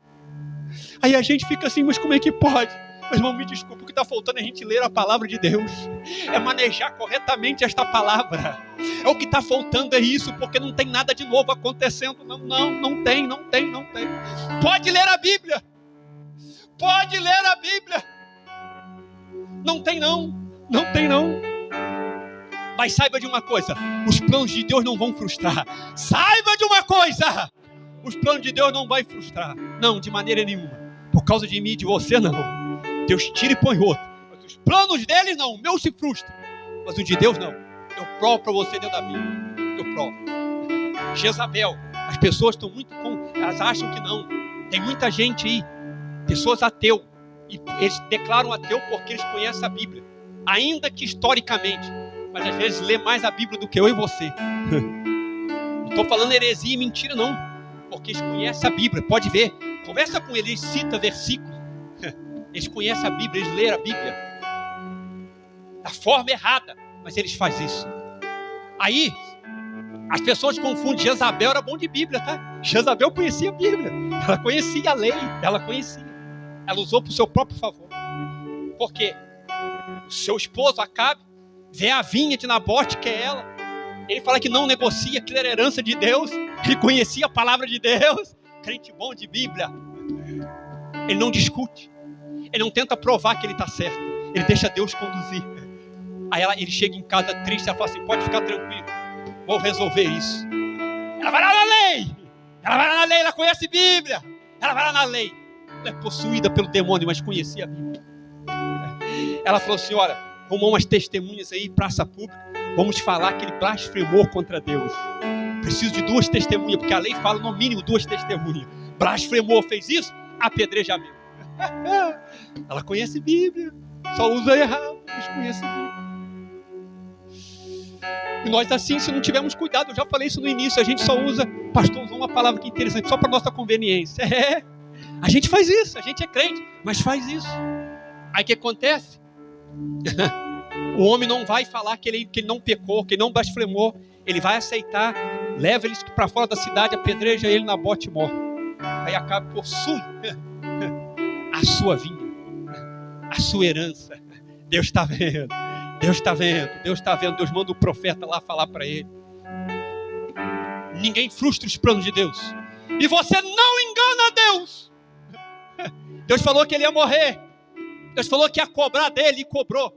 Aí a gente fica assim, mas como é que pode? Mas irmão, me desculpe, o que está faltando é a gente ler a palavra de Deus, é manejar corretamente esta palavra. É o que está faltando, é isso, porque não tem nada de novo acontecendo. Não tem. Pode ler a Bíblia, pode ler a Bíblia. Não tem não. Mas saiba de uma coisa, os planos de Deus não vão frustrar. Saiba de uma coisa, os planos de Deus não vão frustrar. Não, de maneira nenhuma. Por causa de mim e de você, não. Deus tira e põe outro. Mas os planos dele não, o meu se frustra. Mas o de Deus não. Eu provo para você dentro da Bíblia. Eu provo. Jezabel, as pessoas estão muito elas acham que não. Tem muita gente aí, pessoas ateus, e eles declaram ateu porque eles conhecem a Bíblia, ainda que historicamente, mas às vezes lê mais a Bíblia do que eu e você. Não estou falando heresia e mentira não, porque eles conhecem a Bíblia. Pode ver, conversa com eles, cita versículos. Eles conhecem a Bíblia, eles leram a Bíblia da forma errada, mas eles fazem isso. Aí as pessoas confundem. Jezabel era bom de Bíblia, tá? Jezabel conhecia a Bíblia, ela conhecia a lei, ela usou para o seu próprio favor. Porque o seu esposo Acabe vê a vinha de Nabote, que é ela, ele fala que não negocia, que era herança de Deus, que conhecia a palavra de Deus, crente bom de Bíblia. Ele não discute, ele não tenta provar que ele está certo, ele deixa Deus conduzir. Aí ele chega em casa triste, ela fala assim, pode ficar tranquilo, vou resolver isso. Ela vai lá na lei, ela conhece Bíblia, ela vai lá na lei. Ela é possuída pelo demônio, mas conhecia a Bíblia. Ela falou assim, olha, arrumou umas testemunhas aí, praça pública, vamos falar que ele blasfemou contra Deus. Preciso de 2 testemunhas, porque a lei fala no mínimo 2 testemunhas. Blasfemou, fez isso, apedrejamento. Ela conhece Bíblia, só usa errado, mas conhece Bíblia. E nós assim, se não tivermos cuidado, eu já falei isso no início, a gente só usa, pastor, usou uma palavra que é interessante, só para nossa conveniência. A gente faz isso, a gente é crente, mas faz isso. Aí o que acontece? O homem não vai falar que ele não pecou, que ele não blasfemou, ele vai aceitar, leva eles para fora da cidade, apedreja ele, Nabote morre. Aí Acabe possui a sua vinha, a sua herança. Deus está vendo, Deus manda o profeta lá falar para ele. Ninguém frustra os planos de Deus, e você não engana Deus. Deus falou que ele ia morrer, Deus falou que ia cobrar dele, e cobrou.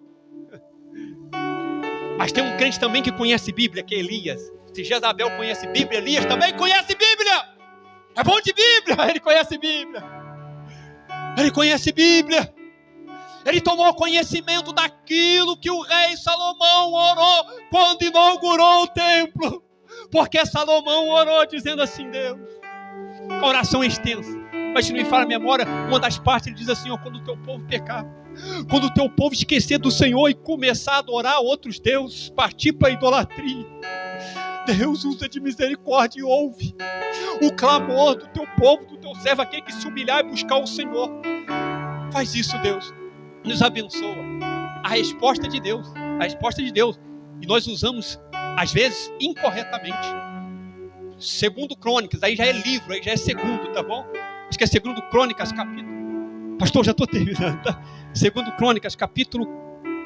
Mas tem um crente também que conhece Bíblia, que é Elias. Se Jezabel conhece Bíblia, Elias também conhece Bíblia. É bom de Bíblia, ele conhece Bíblia. Ele tomou conhecimento daquilo que o rei Salomão orou quando inaugurou o templo. Porque Salomão orou dizendo assim, Deus, a oração é extensa, mas se não me falha a memória, uma das partes ele diz assim, ó, quando o teu povo pecar, quando o teu povo esquecer do Senhor e começar a adorar outros deuses, partir para a idolatria, Deus usa de misericórdia e ouve o clamor do teu povo, do teu servo, aquele que se humilhar e buscar o Senhor. Faz isso, Deus, nos abençoa. A resposta de Deus, e nós usamos às vezes incorretamente. Segundo Crônicas, aí já é livro, aí já é segundo, tá bom? Acho que é segundo Crônicas, capítulo, pastor, já estou terminando, tá? Segundo Crônicas, capítulo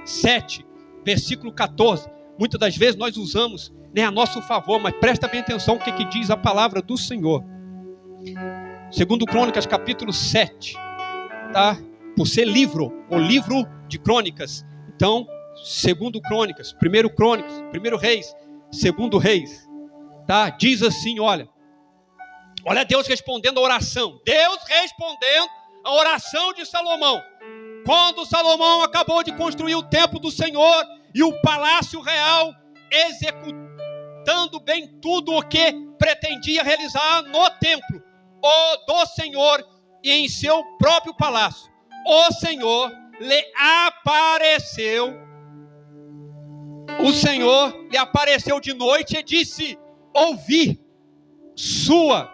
7, versículo 14. Muitas das vezes nós usamos, né, a nosso favor, mas presta bem atenção o que diz a palavra do Senhor. Segundo Crônicas, capítulo 7, tá? Por ser livro, ou livro de Crônicas, então, segundo Crônicas, primeiro Reis, segundo Reis, tá? Diz assim, olha Deus respondendo a oração, a oração de Salomão. Quando Salomão acabou de construir o templo do Senhor e o palácio real, executando bem tudo o que pretendia realizar no templo do Senhor e em seu próprio palácio, o Senhor lhe apareceu de noite e disse, ouvi sua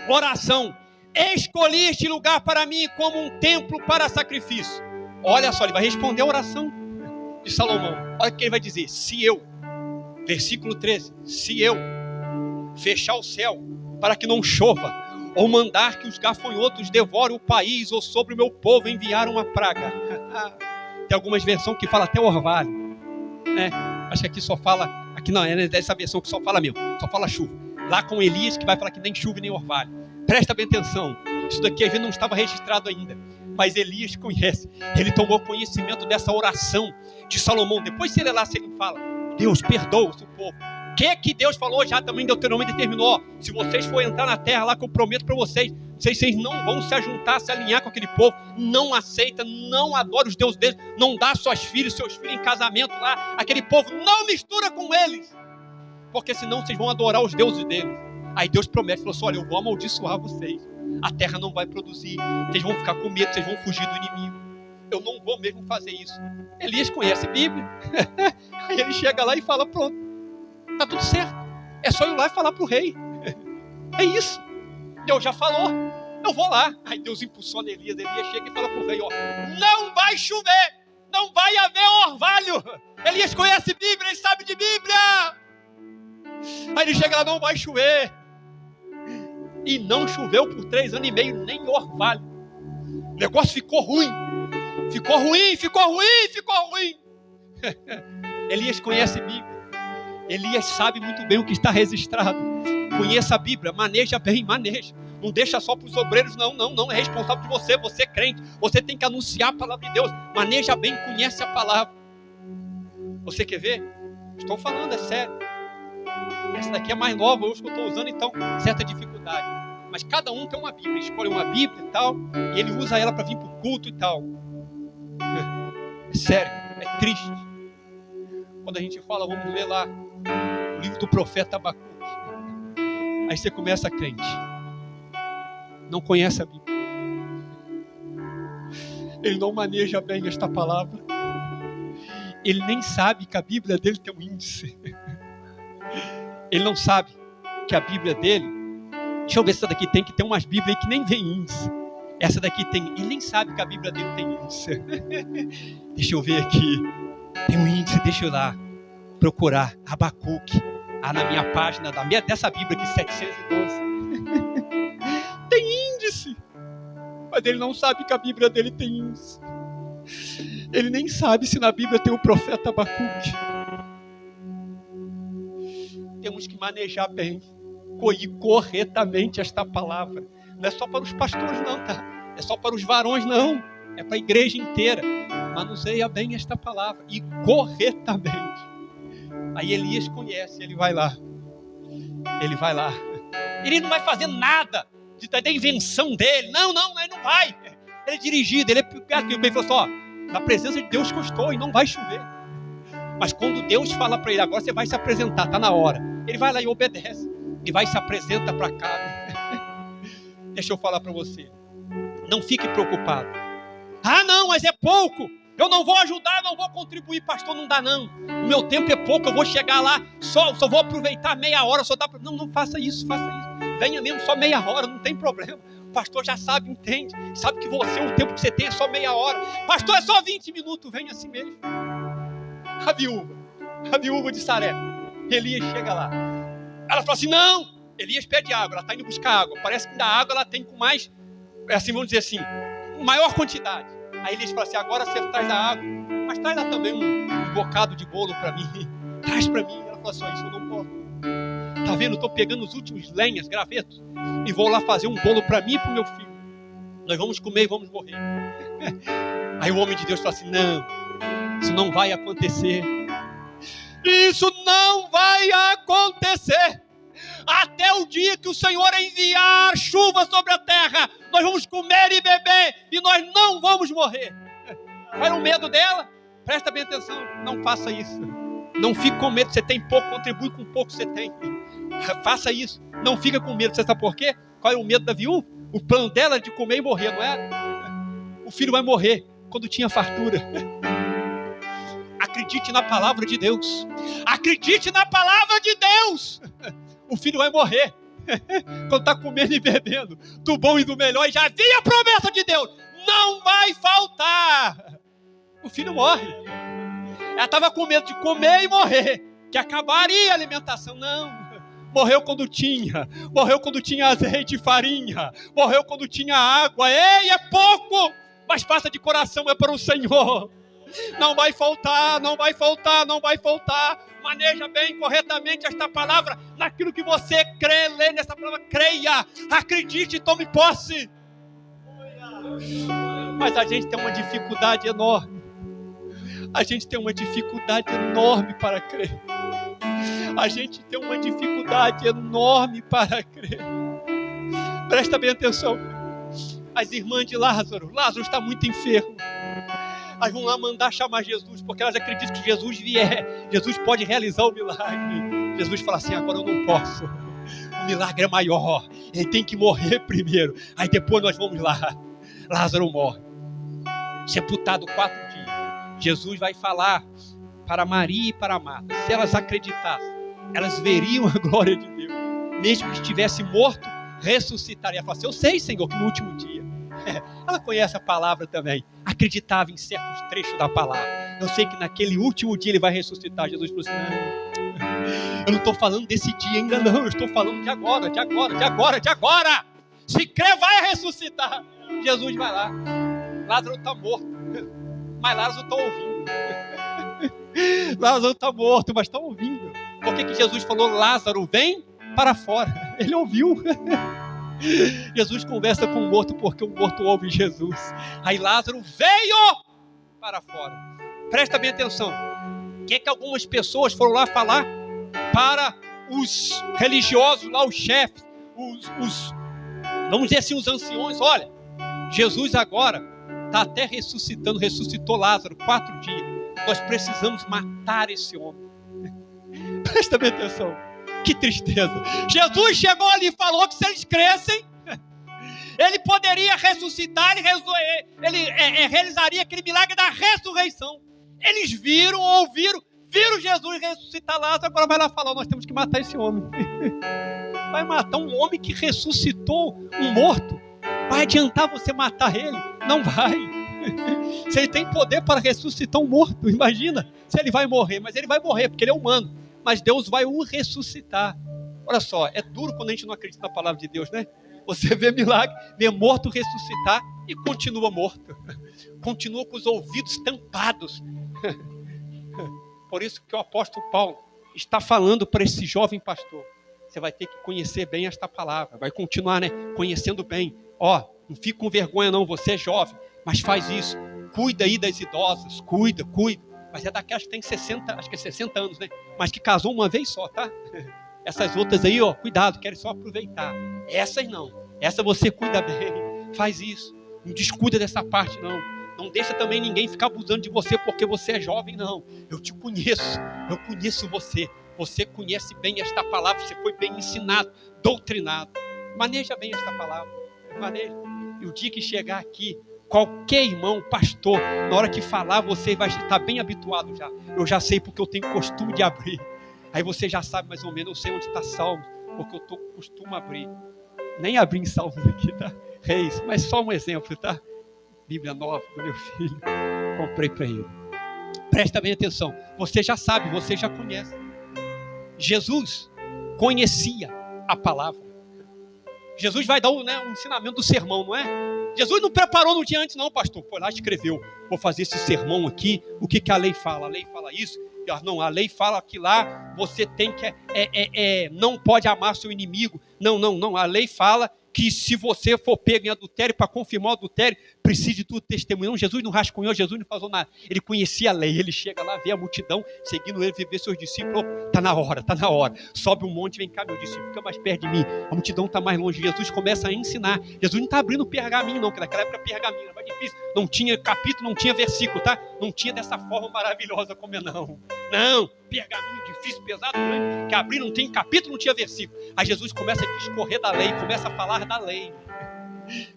oração, escolhi este lugar para mim como um templo para sacrifício. Olha só, ele vai responder a oração. de Salomão. Olha o que ele vai dizer. Se eu, versículo 13, se eu fechar o céu para que não chova, ou mandar que os gafanhotos devorem o país, ou sobre o meu povo enviar uma praga. Tem algumas versões que falam até orvalho, né? Acho que aqui só fala, aqui não, é dessa versão que só fala mesmo, só fala chuva. Lá com Elias que vai falar que nem chuva nem orvalho. Presta bem atenção, isso daqui às vezes não estava registrado ainda, mas Elias conhece, ele tomou conhecimento dessa oração de Salomão. Depois se ele lá, se ele fala, Deus perdoa o seu povo. O que Deus falou já também, Deuteronômio determinou, se vocês forem entrar na terra lá que eu prometo para vocês não vão se ajuntar, se alinhar com aquele povo, não aceita, não adora os deuses deles, não dá seus filhos em casamento lá, aquele povo não mistura com eles, porque senão vocês vão adorar os deuses deles. Aí Deus promete, falou assim, olha, eu vou amaldiçoar vocês, a terra não vai produzir, vocês vão ficar com medo, vocês vão fugir do inimigo, eu não vou mesmo fazer isso. Elias conhece a Bíblia, aí ele chega lá e fala, pronto, tá tudo certo, é só ir lá e falar pro rei, é isso, Deus já falou, eu vou lá. Aí Deus impulsiona Elias chega e fala pro rei, ó, não vai chover, não vai haver orvalho. Elias conhece Bíblia, ele sabe de Bíblia. Aí ele chega lá, não vai chover, e não choveu por 3 anos e meio, nem orvalho. O negócio ficou ruim. Elias conhece Bíblia, Elias sabe muito bem o que está registrado. Conheça a Bíblia, maneja bem, maneja. Não deixa só para os obreiros, não, é responsável de você, você é crente, você tem que anunciar a palavra de Deus, maneja bem, conhece a palavra. Você quer ver? Estou falando, é sério. Essa daqui é mais nova, hoje que eu estou usando, então, certa dificuldade. Mas cada um tem uma Bíblia, escolhe uma Bíblia e tal, e ele usa ela para vir para o culto e tal. É sério, é triste. Quando a gente fala, vamos ler lá o livro do profeta Abacuque. Aí você começa crente, não conhece a Bíblia, ele não maneja bem esta palavra, ele nem sabe que a Bíblia dele tem um índice, ele não sabe que a Bíblia dele, deixa eu ver se essa daqui tem, que tem umas Bíblias aí que nem vem índice, essa daqui tem, ele nem sabe que a Bíblia dele tem índice. Deixa eu ver aqui, tem um índice, deixa eu lá procurar Abacuque. Na minha página, dessa Bíblia aqui, 712. Tem índice. Mas ele não sabe que a Bíblia dele tem índice. Ele nem sabe se na Bíblia tem o profeta Abacuque. Temos que manejar bem, e corretamente esta palavra. Não é só para os pastores não, tá? É só para os varões não. É para a igreja inteira. Manuseia bem esta palavra e corretamente. Aí Elias conhece, ele vai lá. Ele não vai fazer nada da invenção dele. Não, ele não vai. Ele é dirigido, ele é picado. Ele falou assim, ó, na presença de Deus que eu estou e não vai chover. Mas quando Deus fala para ele, agora você vai se apresentar, está na hora. Ele vai lá e obedece. E vai e se apresenta para cá. Deixa eu falar para você. Não fique preocupado. Não, mas é pouco. Eu não vou ajudar, não vou contribuir, pastor, não dá não. O meu tempo é pouco, eu vou chegar lá, só vou aproveitar meia hora, só dá para... Não faça isso. Venha mesmo só meia hora, não tem problema. O pastor já sabe, entende. Sabe que você, o tempo que você tem é só meia hora. Pastor, é só 20 minutos, venha assim mesmo. A viúva de Sarepta, Elias chega lá. Ela fala assim, não, Elias pede água, ela está indo buscar água. Parece que da água ela tem com mais, assim, vamos dizer assim, maior quantidade. Aí Elias fala assim, agora você traz a água, mas traz lá também um bocado de bolo para mim. Traz para mim. Ela fala assim, isso eu não posso. Tá vendo? Eu estou pegando os últimos lenhas, gravetos, e vou lá fazer um bolo para mim e para o meu filho. Nós vamos comer e vamos morrer. Aí o homem de Deus fala assim, não, isso não vai acontecer. Isso não vai acontecer. Até o dia que o Senhor enviar chuva sobre a terra, nós vamos comer e beber e nós não vamos morrer. Qual era o medo dela? Presta bem atenção, não faça isso. Não fique com medo, você tem pouco, contribui com pouco que você tem. Faça isso, não fica com medo. Você sabe por quê? Qual era o medo da viúva? O plano dela era de comer e morrer, não era? O filho vai morrer quando tinha fartura. Acredite na palavra de Deus. Acredite na palavra de Deus. O filho vai morrer quando está comendo e bebendo do bom e do melhor, e já havia a promessa de Deus, não vai faltar. O filho morre. Ela estava com medo de comer e morrer, que acabaria a alimentação. Não, morreu quando tinha azeite e farinha, morreu quando tinha água. Ei, é pouco, mas passa de coração, é para o Senhor. Não vai faltar, não vai faltar, não vai faltar. Maneja bem, corretamente esta palavra, naquilo que você crê, lê nessa palavra, creia, acredite e tome posse. Mas a gente tem uma dificuldade enorme. A gente tem uma dificuldade enorme para crer. A gente tem uma dificuldade enorme para crer. Presta bem atenção. As irmãs de Lázaro está muito enfermo. Elas vão lá mandar chamar Jesus, porque elas acreditam que Jesus vier, Jesus pode realizar o milagre. Jesus fala assim: agora eu não posso. O milagre é maior. Ele tem que morrer primeiro. Aí depois nós vamos lá. Lázaro morre. Sepultado 4 dias. Jesus vai falar para Maria e para Marta. Se elas acreditassem, elas veriam a glória de Deus. Mesmo que estivesse morto, ressuscitaria. Ela fala assim: eu sei, Senhor, que no último dia. Ela conhece a palavra também. Acreditava em certos trechos da palavra. Eu sei que naquele último dia ele vai ressuscitar. Jesus falou assim: não, eu não estou falando desse dia ainda não. Eu estou falando de agora, de agora, de agora, de agora. Se crer, vai ressuscitar. Jesus vai lá. Lázaro está morto, mas Lázaro está ouvindo. Lázaro está morto, mas está ouvindo. Por que Jesus falou: Lázaro, vem para fora? Ele ouviu. Jesus conversa com o morto porque o morto ouve Jesus. Aí Lázaro veio para fora. Presta bem atenção. O que algumas pessoas foram lá falar para os religiosos lá, os chefes, vamos dizer assim, os anciões? Olha, Jesus agora está até ressuscitando, ressuscitou Lázaro 4 dias. Nós precisamos matar esse homem. Presta bem atenção. Que tristeza. Jesus chegou ali e falou que se eles crescem, ele poderia ressuscitar, ele realizaria aquele milagre da ressurreição. Eles viram, ouviram, viram Jesus ressuscitar Lázaro. Agora vai lá falar: nós temos que matar esse homem. Vai matar um homem que ressuscitou um morto. Vai adiantar você matar ele? Não vai. Se ele tem poder para ressuscitar um morto, imagina se ele vai morrer. Mas ele vai morrer porque ele é humano. Mas Deus vai o ressuscitar. Olha só, é duro quando a gente não acredita na palavra de Deus, né? Você vê milagre, vê morto ressuscitar e continua morto. Continua com os ouvidos tampados. Por isso que o apóstolo Paulo está falando para esse jovem pastor: você vai ter que conhecer bem esta palavra. Vai continuar, né? Conhecendo bem. Ó, não fica com vergonha não, você é jovem, mas faz isso. Cuida aí das idosas, cuida. Mas é daquelas que tem 60, acho que é 60 anos, né? Mas que casou uma vez só, tá? Essas outras aí, ó, cuidado, querem só aproveitar. Essas não. Essa você cuida bem. Faz isso. Não descuida dessa parte, não. Não deixa também ninguém ficar abusando de você porque você é jovem, não. Eu te conheço. Eu conheço você. Você conhece bem esta palavra. Você foi bem ensinado, doutrinado. Maneja bem esta palavra. Maneja. E o dia que chegar aqui, qualquer irmão, pastor, na hora que falar, você vai estar bem habituado já. Eu já sei porque eu tenho costume de abrir. Aí você já sabe mais ou menos, eu sei onde está Salmos, porque eu costumo abrir. Nem abri em Salmos aqui, tá? Reis, mas só um exemplo, tá? Bíblia nova do meu filho. Comprei para ele. Presta bem atenção. Você já sabe, você já conhece. Jesus conhecia a palavra. Jesus vai dar um ensinamento do sermão, não é? Jesus não preparou no dia antes, não, pastor. Foi lá e escreveu: vou fazer esse sermão aqui. O que a lei fala? A lei fala isso. Não, a lei fala que lá você tem que não pode amar seu inimigo. Não. A lei fala que se você for pego em adultério, para confirmar o adultério, precisa de tudo testemunho. Não, Jesus não rascunhou, Jesus não falou nada. Ele conhecia a lei, ele chega lá, vê a multidão, seguindo ele, vê seus discípulos. Está na hora. Sobe um monte, vem cá, meu discípulo, fica mais perto de mim. A multidão está mais longe. Jesus começa a ensinar. Jesus não está abrindo pergaminho, não, porque naquela época pergaminho era mais difícil. Não tinha capítulo, não tinha versículo, tá? Não tinha dessa forma maravilhosa como é, não. Não, pergaminho difícil, pesado, grande, que abrir não tem capítulo, não tinha versículo. Aí Jesus começa a discorrer da lei, começa a falar da lei.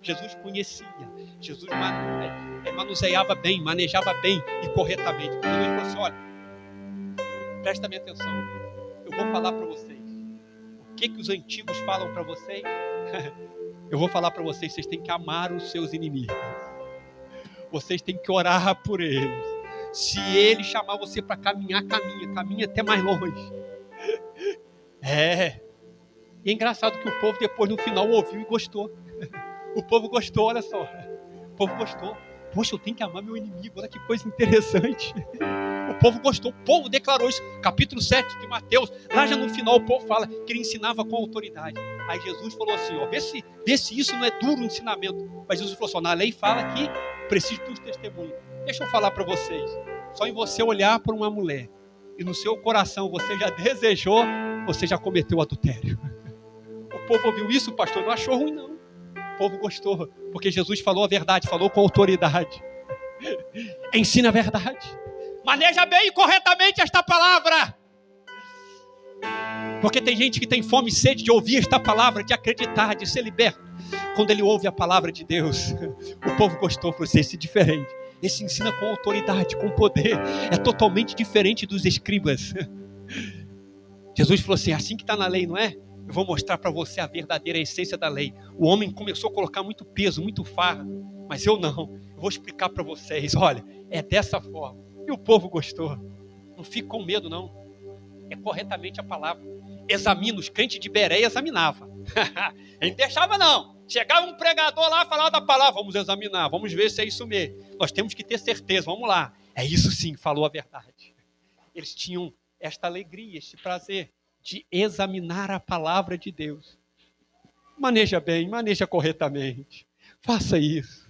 Jesus conhecia, Jesus manuseava bem, manejava bem e corretamente. Jesus falou assim: olha, presta minha atenção, eu vou falar para vocês. O que os antigos falam para vocês? Eu vou falar para vocês: vocês têm que amar os seus inimigos. Vocês têm que orar por eles. Se ele chamar você para caminhar, caminha até mais longe. E é engraçado que o povo depois no final ouviu e gostou. O povo gostou, olha só. O povo gostou. Poxa, eu tenho que amar meu inimigo, olha que coisa interessante. O povo gostou, o povo declarou isso. Capítulo 7 de Mateus, lá já no final o povo fala que ele ensinava com autoridade. Aí Jesus falou assim, ó, vê se isso não é duro o ensinamento. Mas Jesus falou assim, na lei fala que precisa dos testemunhos. Deixa eu falar para vocês. Só em você olhar para uma mulher e no seu coração você já desejou, você já cometeu adultério. O povo ouviu isso, pastor, não achou ruim não. O povo gostou, porque Jesus falou a verdade, falou com autoridade. Ensina a verdade. Maneja bem e corretamente esta palavra. Porque tem gente que tem fome e sede de ouvir esta palavra, de acreditar, de ser liberto. Quando ele ouve a palavra de Deus, o povo gostou, falou assim, esse é diferente. Esse ensina com autoridade, com poder. É totalmente diferente dos escribas. Jesus falou assim que está na lei, não é? Eu vou mostrar para você a verdadeira essência da lei. O homem começou a colocar muito peso, muito fardo, mas eu não. Eu vou explicar para vocês, olha, é dessa forma. E o povo gostou. Não fique com medo, não. É corretamente a palavra. Examina, os crentes de Bereia examinava. Ele não deixava, não. Chegava um pregador lá, falava da palavra, vamos examinar, vamos ver se é isso mesmo. Nós temos que ter certeza, vamos lá. É isso sim, falou a verdade. Eles tinham esta alegria, este prazer de examinar a palavra de Deus. Maneja bem, maneja corretamente. Faça isso.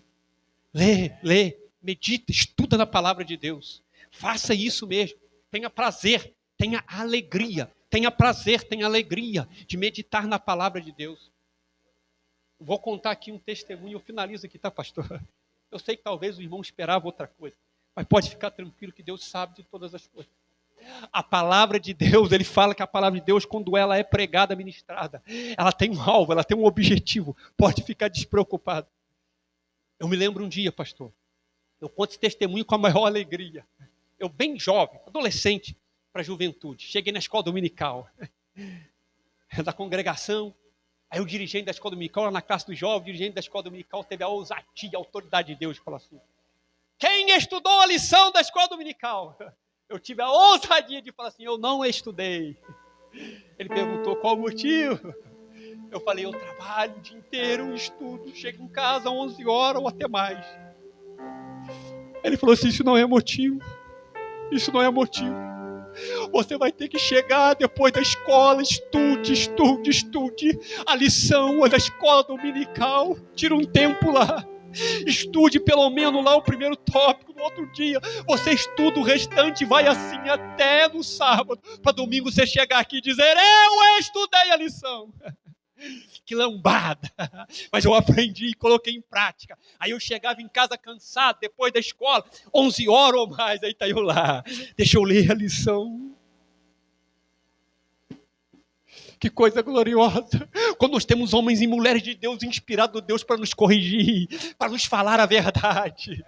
Lê, medita, estuda na palavra de Deus. Faça isso mesmo. Tenha prazer, tenha alegria. Tenha prazer, tenha alegria de meditar na palavra de Deus. Vou contar aqui um testemunho, eu finalizo aqui, tá, pastor? Eu sei que talvez o irmão esperava outra coisa, mas pode ficar tranquilo que Deus sabe de todas as coisas. A palavra de Deus, ele fala que a palavra de Deus, quando ela é pregada, ministrada, ela tem um alvo, ela tem um objetivo. Pode ficar despreocupado. Eu me lembro um dia, pastor, eu conto esse testemunho com a maior alegria. Eu bem jovem, adolescente, para a juventude. Cheguei na escola dominical, da congregação. Aí o dirigente da escola dominical, lá na classe do jovem, o dirigente da escola dominical teve a ousadia, a autoridade de Deus, falou assim, quem estudou a lição da escola dominical? Eu tive a ousadia de falar assim, eu não estudei. Ele perguntou qual o motivo. Eu falei, eu trabalho o dia inteiro, estudo, chego em casa às 11 horas ou até mais. Ele falou assim, isso não é motivo. Isso não é motivo. Você vai ter que chegar depois da escola, estude. A lição é da escola dominical, tira um tempo lá. Estude pelo menos lá o primeiro tópico, no outro dia você estuda o restante, vai assim até no sábado, para domingo você chegar aqui e dizer, eu estudei a lição. Que lambada, mas eu aprendi e coloquei em prática. Aí eu chegava em casa cansado, depois da escola, 11 horas ou mais, aí tá eu lá, deixa eu ler a lição. Que coisa gloriosa, quando nós temos homens e mulheres de Deus, inspirados por Deus para nos corrigir, para nos falar a verdade.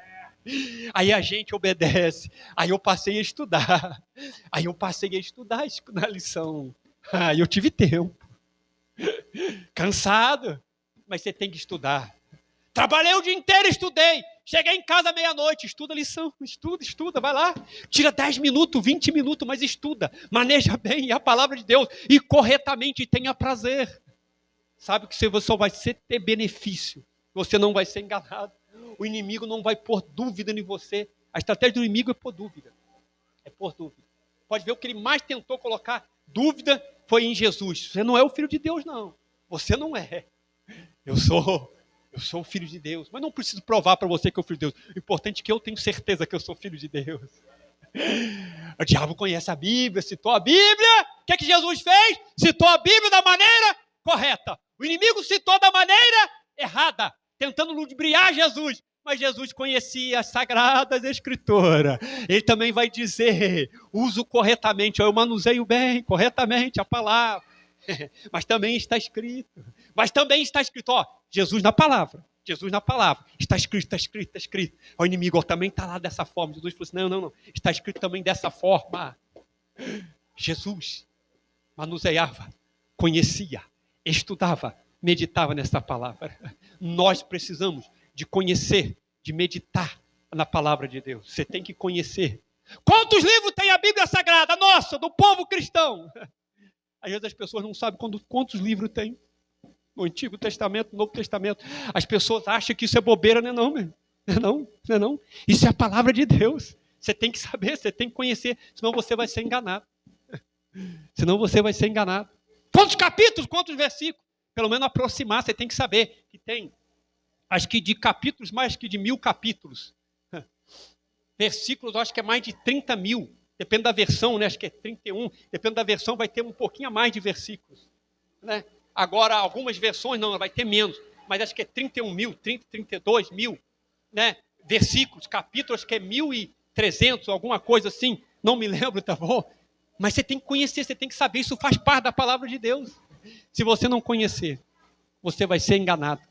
Aí a gente obedece, aí eu passei a estudar, na lição. Aí eu tive tempo, cansado, mas você tem que estudar. Trabalhei o dia inteiro, estudei. Cheguei em casa meia-noite, estuda a lição, estuda, vai lá. Tira 10 minutos, 20 minutos, mas estuda. Maneja bem a palavra de Deus e corretamente tenha prazer. Sabe que você só vai ter benefício, você não vai ser enganado. O inimigo não vai pôr dúvida em você. A estratégia do inimigo é pôr dúvida. Pode ver o que ele mais tentou colocar dúvida foi em Jesus. Você não é o filho de Deus, não. Você não é. Eu sou o filho de Deus. Mas não preciso provar para você que eu sou filho de Deus. O importante é que eu tenho certeza que eu sou filho de Deus. O diabo conhece a Bíblia, citou a Bíblia. O que é que Jesus fez? Citou a Bíblia da maneira correta. O inimigo citou da maneira errada, tentando ludibriar Jesus. Mas Jesus conhecia as sagradas escrituras. Ele também vai dizer, uso corretamente, eu manuseio bem, corretamente a palavra. Mas também está escrito. Ó, Jesus na palavra. Está escrito. O inimigo também está lá dessa forma. Jesus falou assim, não. Está escrito também dessa forma. Jesus manuseava, conhecia, estudava, meditava nessa palavra. Nós precisamos de conhecer, de meditar na palavra de Deus. Você tem que conhecer Quantos livros tem a Bíblia Sagrada? Nossa, do povo cristão. Às vezes as pessoas não sabem quantos livros tem. No Antigo Testamento, no Novo Testamento. As pessoas acham que isso é bobeira, não é não, meu? Não é não. Isso é a palavra de Deus. Você tem que saber, você tem que conhecer, senão você vai ser enganado. Senão você vai ser enganado. Quantos capítulos, quantos versículos? Pelo menos aproximar, você tem que saber que tem, acho que de capítulos, mais que de 1000 capítulos. Versículos, acho que é mais de 30.000. Depende da versão, né? Acho que é 31. Depende da versão, vai ter um pouquinho a mais de versículos. Né? Agora, algumas versões não, vai ter menos. Mas acho que é 31.000, 32.000, né? Versículos, capítulos, acho que é 1.300, alguma coisa assim. Não me lembro, tá bom? Mas você tem que conhecer, você tem que saber. Isso faz parte da palavra de Deus. Se você não conhecer, você vai ser enganado.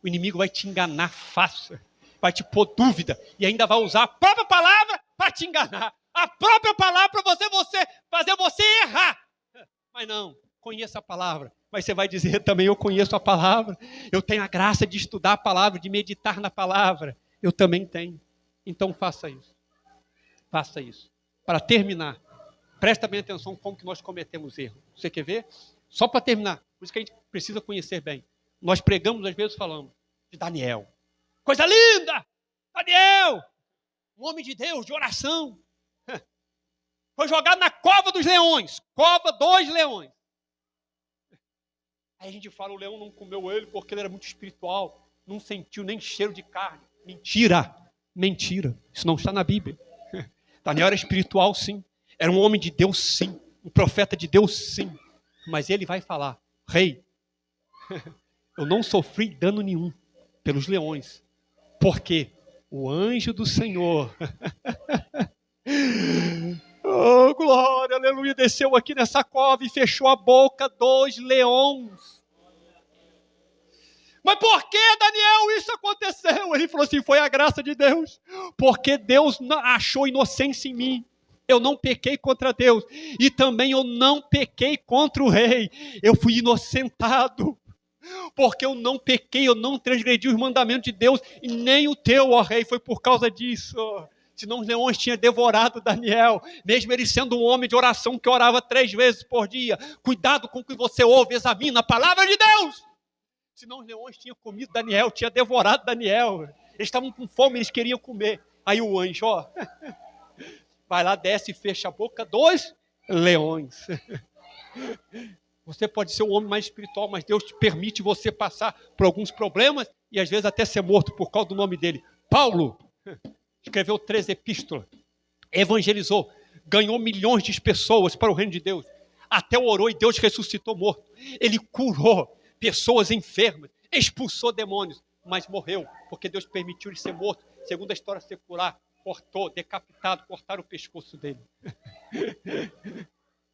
O inimigo vai te enganar fácil. Vai te pôr dúvida. E ainda vai usar a própria palavra para te enganar. A própria palavra para fazer você errar. Mas não, conheça a palavra. Mas você vai dizer também, eu conheço a palavra. Eu tenho a graça de estudar a palavra, de meditar na palavra. Eu também tenho. Então faça isso. Faça isso. Para terminar, presta bem atenção como que nós cometemos erro. Você quer ver? Só para terminar. Por isso que a gente precisa conhecer bem. Nós pregamos, às vezes falamos de Daniel. Coisa linda! Daniel! Um homem de Deus, de oração. Foi jogado na cova dos leões. Cova dos leões. Aí a gente fala, o leão não comeu ele porque ele era muito espiritual. Não sentiu nem cheiro de carne. Mentira! Mentira. Isso não está na Bíblia. Daniel era espiritual, sim. Era um homem de Deus, sim. Um profeta de Deus, sim. Mas ele vai falar, rei, eu não sofri dano nenhum pelos leões. Porque o anjo do Senhor... Oh, glória, aleluia, desceu aqui nessa cova e fechou a boca dos leões. Mas por que, Daniel, isso aconteceu? Ele falou assim, foi a graça de Deus. Porque Deus achou inocência em mim. Eu não pequei contra Deus. E também eu não pequei contra o rei. Eu fui inocentado. Porque eu não pequei, eu não transgredi os mandamentos de Deus. E nem o teu, ó rei, foi por causa disso. Senão os leões tinham devorado Daniel, mesmo ele sendo um homem de oração que orava 3 vezes por dia. Cuidado com o que você ouve, examina a palavra de Deus. Senão os leões tinham comido Daniel, tinham devorado Daniel. Eles estavam com fome, eles queriam comer. Aí o anjo, ó, vai lá, desce e fecha a boca dos leões. Você pode ser o homem mais espiritual, mas Deus te permite você passar por alguns problemas e às vezes até ser morto por causa do nome dele. Paulo escreveu 3 epístolas, evangelizou, ganhou milhões de pessoas para o reino de Deus, até orou e Deus ressuscitou morto. Ele curou pessoas enfermas, expulsou demônios, mas morreu, porque Deus permitiu ele ser morto. Segundo a história secular, decapitado, cortaram o pescoço dele.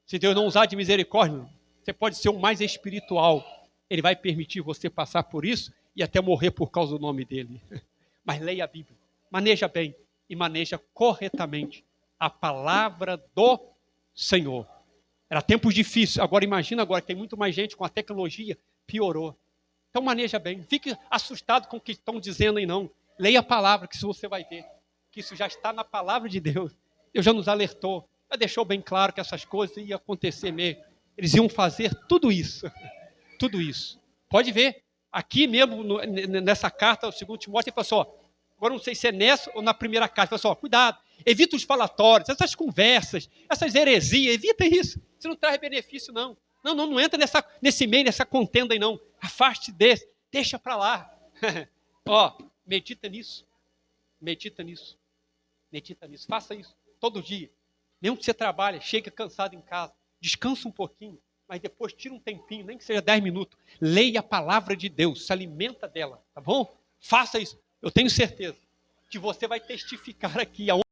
Se Deus não usar de misericórdia, você pode ser o mais espiritual. Ele vai permitir você passar por isso e até morrer por causa do nome dele. Mas leia a Bíblia. Maneja bem e maneja corretamente a palavra do Senhor. Era tempos difíceis. Agora imagina agora que tem muito mais gente com a tecnologia, piorou. Então maneja bem. Fique assustado com o que estão dizendo aí não. Leia a palavra que isso você vai ver. Que isso já está na palavra de Deus. Deus já nos alertou. Já deixou bem claro que essas coisas iam acontecer mesmo. Eles iam fazer tudo isso. Tudo isso. Pode ver. Aqui mesmo, nessa carta, o 2 Timóteo, ele falou assim, ó, agora não sei se é nessa ou na primeira carta. Ele falou assim, ó, cuidado, evita os falatórios, essas conversas, essas heresias, evita isso. Isso não traz benefício, não. Não entra nesse meio, nessa contenda aí, não. Afaste desse, deixa para lá. Ó, medita nisso. Medita nisso. Medita nisso. Faça isso todo dia. Mesmo que você trabalhe, chega cansado em casa, descansa um pouquinho, mas depois tira um tempinho, nem que seja 10 minutos. Leia a palavra de Deus, se alimenta dela, tá bom? Faça isso. Eu tenho certeza que você vai testificar aqui